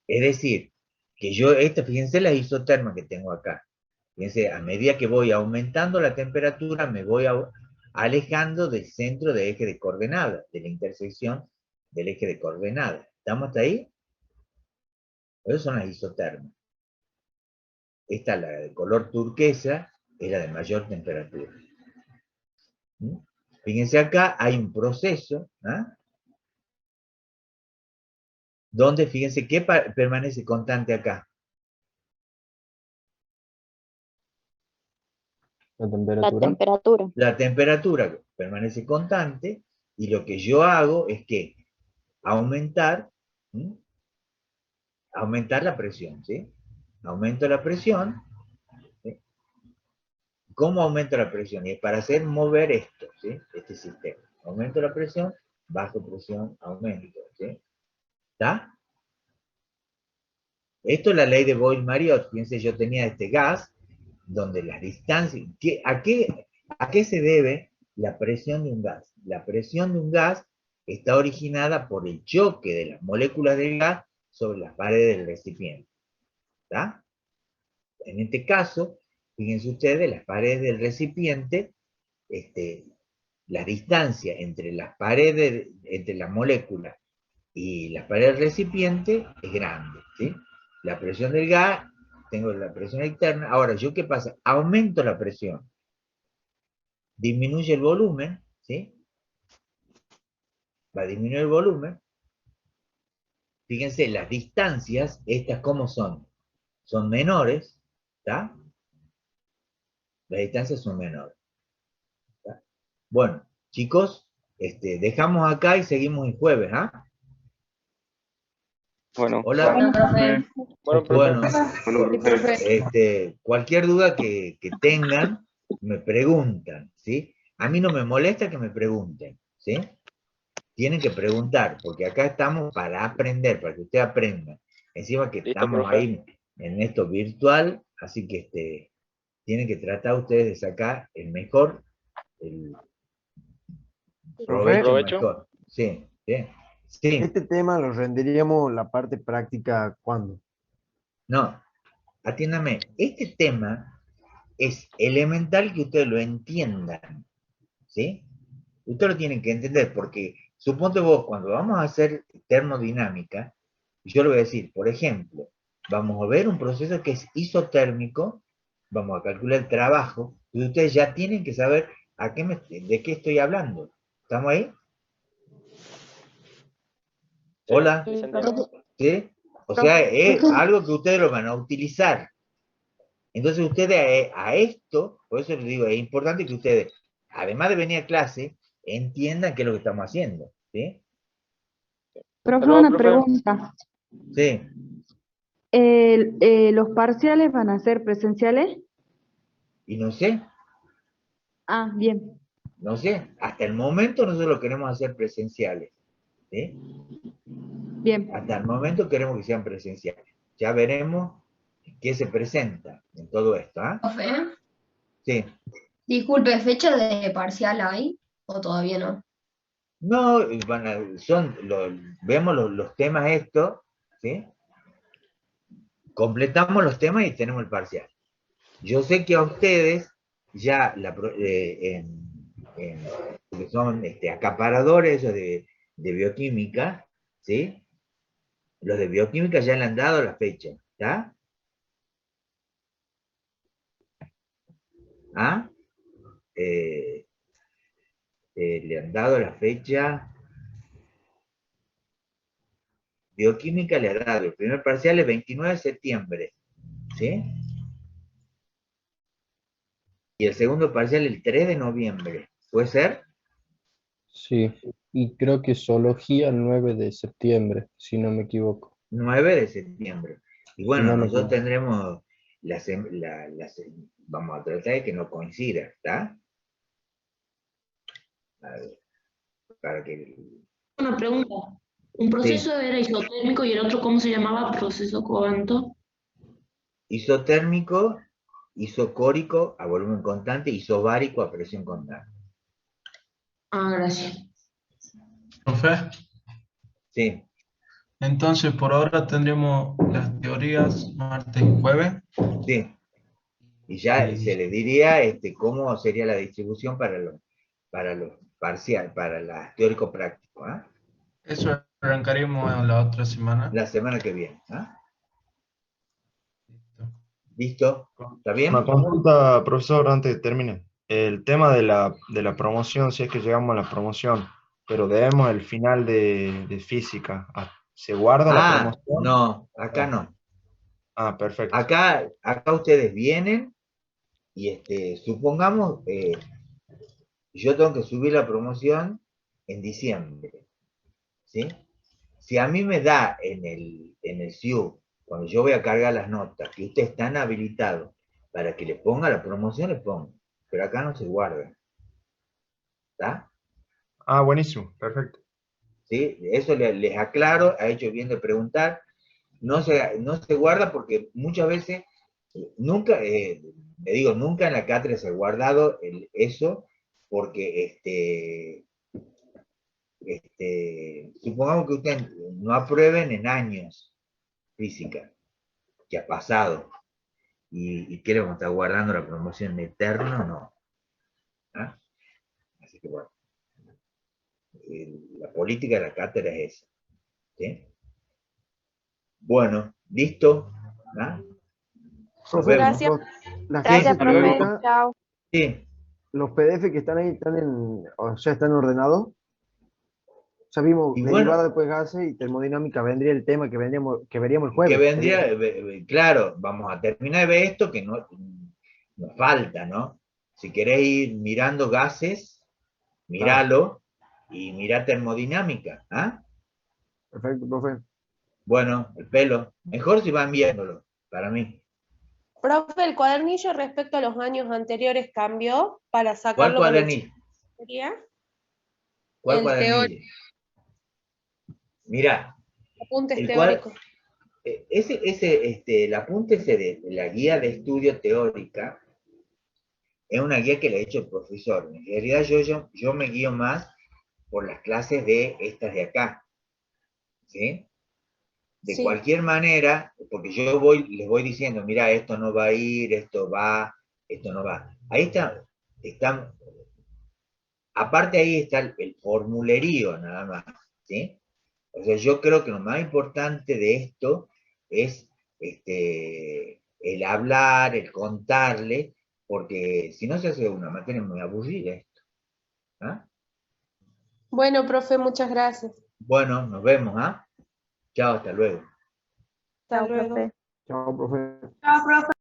Es decir, que fíjense la isoterma que tengo acá. Fíjense, a medida que voy aumentando la temperatura, me voy alejando del centro del eje de coordenadas, de la intersección del eje de coordenadas. ¿Estamos hasta ahí? Esas son las isotermas. Esta, la de color turquesa, es la de mayor temperatura. ¿Mm? Fíjense acá, hay un proceso, ¿ah? Donde, fíjense, ¿qué permanece constante acá? La La temperatura. temperatura. La temperatura permanece constante y lo que yo hago es que aumentar, ¿sí? Aumentar la presión, ¿sí? Aumento la presión. ¿Sí? ¿Cómo aumento la presión? Y es para hacer mover esto, ¿sí? Este sistema. Aumento la presión, bajo presión, aumento, ¿sí? ¿Está? Esto es la ley de Boyle-Mariotte. Fíjense, yo tenía este gas, donde las distancias... ¿A qué se debe la presión de un gas? La presión de un gas está originada por el choque de las moléculas del gas sobre las paredes del recipiente. ¿Está? En este caso, fíjense ustedes, las paredes del recipiente, la distancia entre las paredes, entre las moléculas y las paredes del recipiente es grande, ¿sí? La presión del gas, tengo la presión externa. Ahora, ¿yo qué pasa? Aumento la presión. Disminuye el volumen, ¿sí? Va a disminuir el volumen. Fíjense, las distancias, estas ¿cómo son? Son menores, ¿está? Las distancias son menores. ¿Está? Bueno, chicos, dejamos acá y seguimos el jueves, ¿ah? Bueno. Hola. Bueno, profe. Bueno, Bueno, cualquier duda que tengan, me preguntan, ¿sí? A mí no me molesta que me pregunten, ¿sí? Tienen que preguntar, porque acá estamos para aprender, para que usted aprenda. Encima que Listo, estamos profe. ahí en esto virtual, así que tienen que tratar ustedes de sacar el mejor, el Profe, provecho mejor. Sí, sí. Sí. este tema lo renderíamos la parte práctica ¿cuándo? No, atiéndame, este tema es elemental que ustedes lo entiendan, ¿sí? Ustedes lo tienen que entender porque, suponte vos, cuando vamos a hacer termodinámica, yo le voy a decir, por ejemplo, vamos a ver un proceso que es isotérmico, vamos a calcular el trabajo, y ustedes ya tienen que saber de qué estoy hablando. ¿Estamos ahí? Hola. Sí, se entiende. ¿Sí? O sea, es algo que ustedes lo van a utilizar. Entonces ustedes a esto, por eso les digo, es importante que ustedes, además de venir a clase, entiendan qué es lo que estamos haciendo. ¿Sí? Profe, Hello, una profe. pregunta. Sí. ¿Los parciales van a ser presenciales? Y no sé, Ah, bien. no sé. Hasta el momento nosotros lo queremos hacer presenciales. ¿Sí? Bien. Hasta el momento queremos que sean presenciales. Ya veremos qué se presenta en todo esto. ¿Ah? Profe, Sí. disculpe, ¿fecha de parcial hay o todavía no? No, vemos los temas estos, ¿sí? Completamos los temas y tenemos el parcial. Yo sé que a ustedes ya que son acaparadores de bioquímica, ¿sí? Los de bioquímica ya le han dado la fecha, ¿está? ¿Ah? Le han dado la fecha. Bioquímica le ha dado el primer parcial el 29 de septiembre, ¿sí? Y el segundo parcial el 3 de noviembre. ¿Puede ser? Sí, y creo que zoología el 9 de septiembre, si no me equivoco. 9 de septiembre. Y Si bueno, no me nosotros equivoco. tendremos, vamos a tratar de que no coincida, ¿está? A ver, para que... Una pregunta. ¿Un proceso era isotérmico y el otro cómo se llamaba? ¿Proceso cuánto? Isotérmico, isocórico a volumen constante, isobárico a presión constante. Ah, gracias. Profe, Sí. entonces por ahora tendremos las teorías martes y jueves. Sí. Y ya se le diría cómo sería la distribución para los parciales, para las teórico-práctico. ¿Ah? Eso arrancaremos en la otra semana. La semana que viene. ¿Ah? ¿Listo? ¿Está bien? Una consulta, profesor, antes que termine. el tema de la promoción, si es que llegamos a la promoción, pero debemos el final de física. ¿Se guarda la promoción? No, acá no. Ah, perfecto. Acá ustedes vienen y supongamos, yo tengo que subir la promoción en diciembre, ¿sí? Si a mí me da en el SIU, cuando yo voy a cargar las notas, que ustedes están habilitados para que le ponga la promoción, le pongo. Pero acá no se guarda. ¿Está? Ah, buenísimo, perfecto. ¿Sí? Eso les aclaro, ha hecho bien de preguntar. No se guarda porque muchas veces, nunca en la cátedra se ha guardado eso, porque supongamos que ustedes no aprueben en años física, que ha pasado, y que le vamos a estar guardando la promoción eterno, no. ¿Ah? Así que bueno, la política de la cátedra es esa. ¿Sí? Bueno, listo. ¿Ah? Nos Profe, vemos. Gracias. la Gracias, clase profe. teórica, Chao. Sí. los PDF que están ahí o sea, están ordenados. Ya vimos Y derivada bueno, después gases y termodinámica, vendría el tema que veríamos el que jueves. vendría, claro, vamos a terminar de ver esto que nos falta, ¿no? Si queréis ir mirando gases, míralo y mirá termodinámica. ¿Ah? Perfecto, profe. Bueno, el pelo. Mejor si van viéndolo, para mí. Profe, el cuadernillo respecto a los años anteriores cambió para ¿Cuál sacarlo con el cuadernillo? ¿Sería? ¿Cuál El cuadernillo? Mirá, apuntes el teóricos. el apunte ese de la guía de estudio teórica es una guía que le ha hecho el profesor. En realidad yo me guío más por las clases de estas de acá. ¿Sí? De Sí. cualquier manera, porque yo les voy diciendo, mira, esto no va a ir, esto va, esto no va. Ahí está, aparte ahí está el formulerío nada más, ¿sí? O sea, yo creo que lo más importante de esto es el hablar, el contarle, porque si no se hace una materia muy aburrida esto. ¿Ah? Bueno, profe, muchas gracias. Bueno, nos vemos, ¿ah? Chao, hasta luego. Hasta luego. Chao, profe. Chao, profe.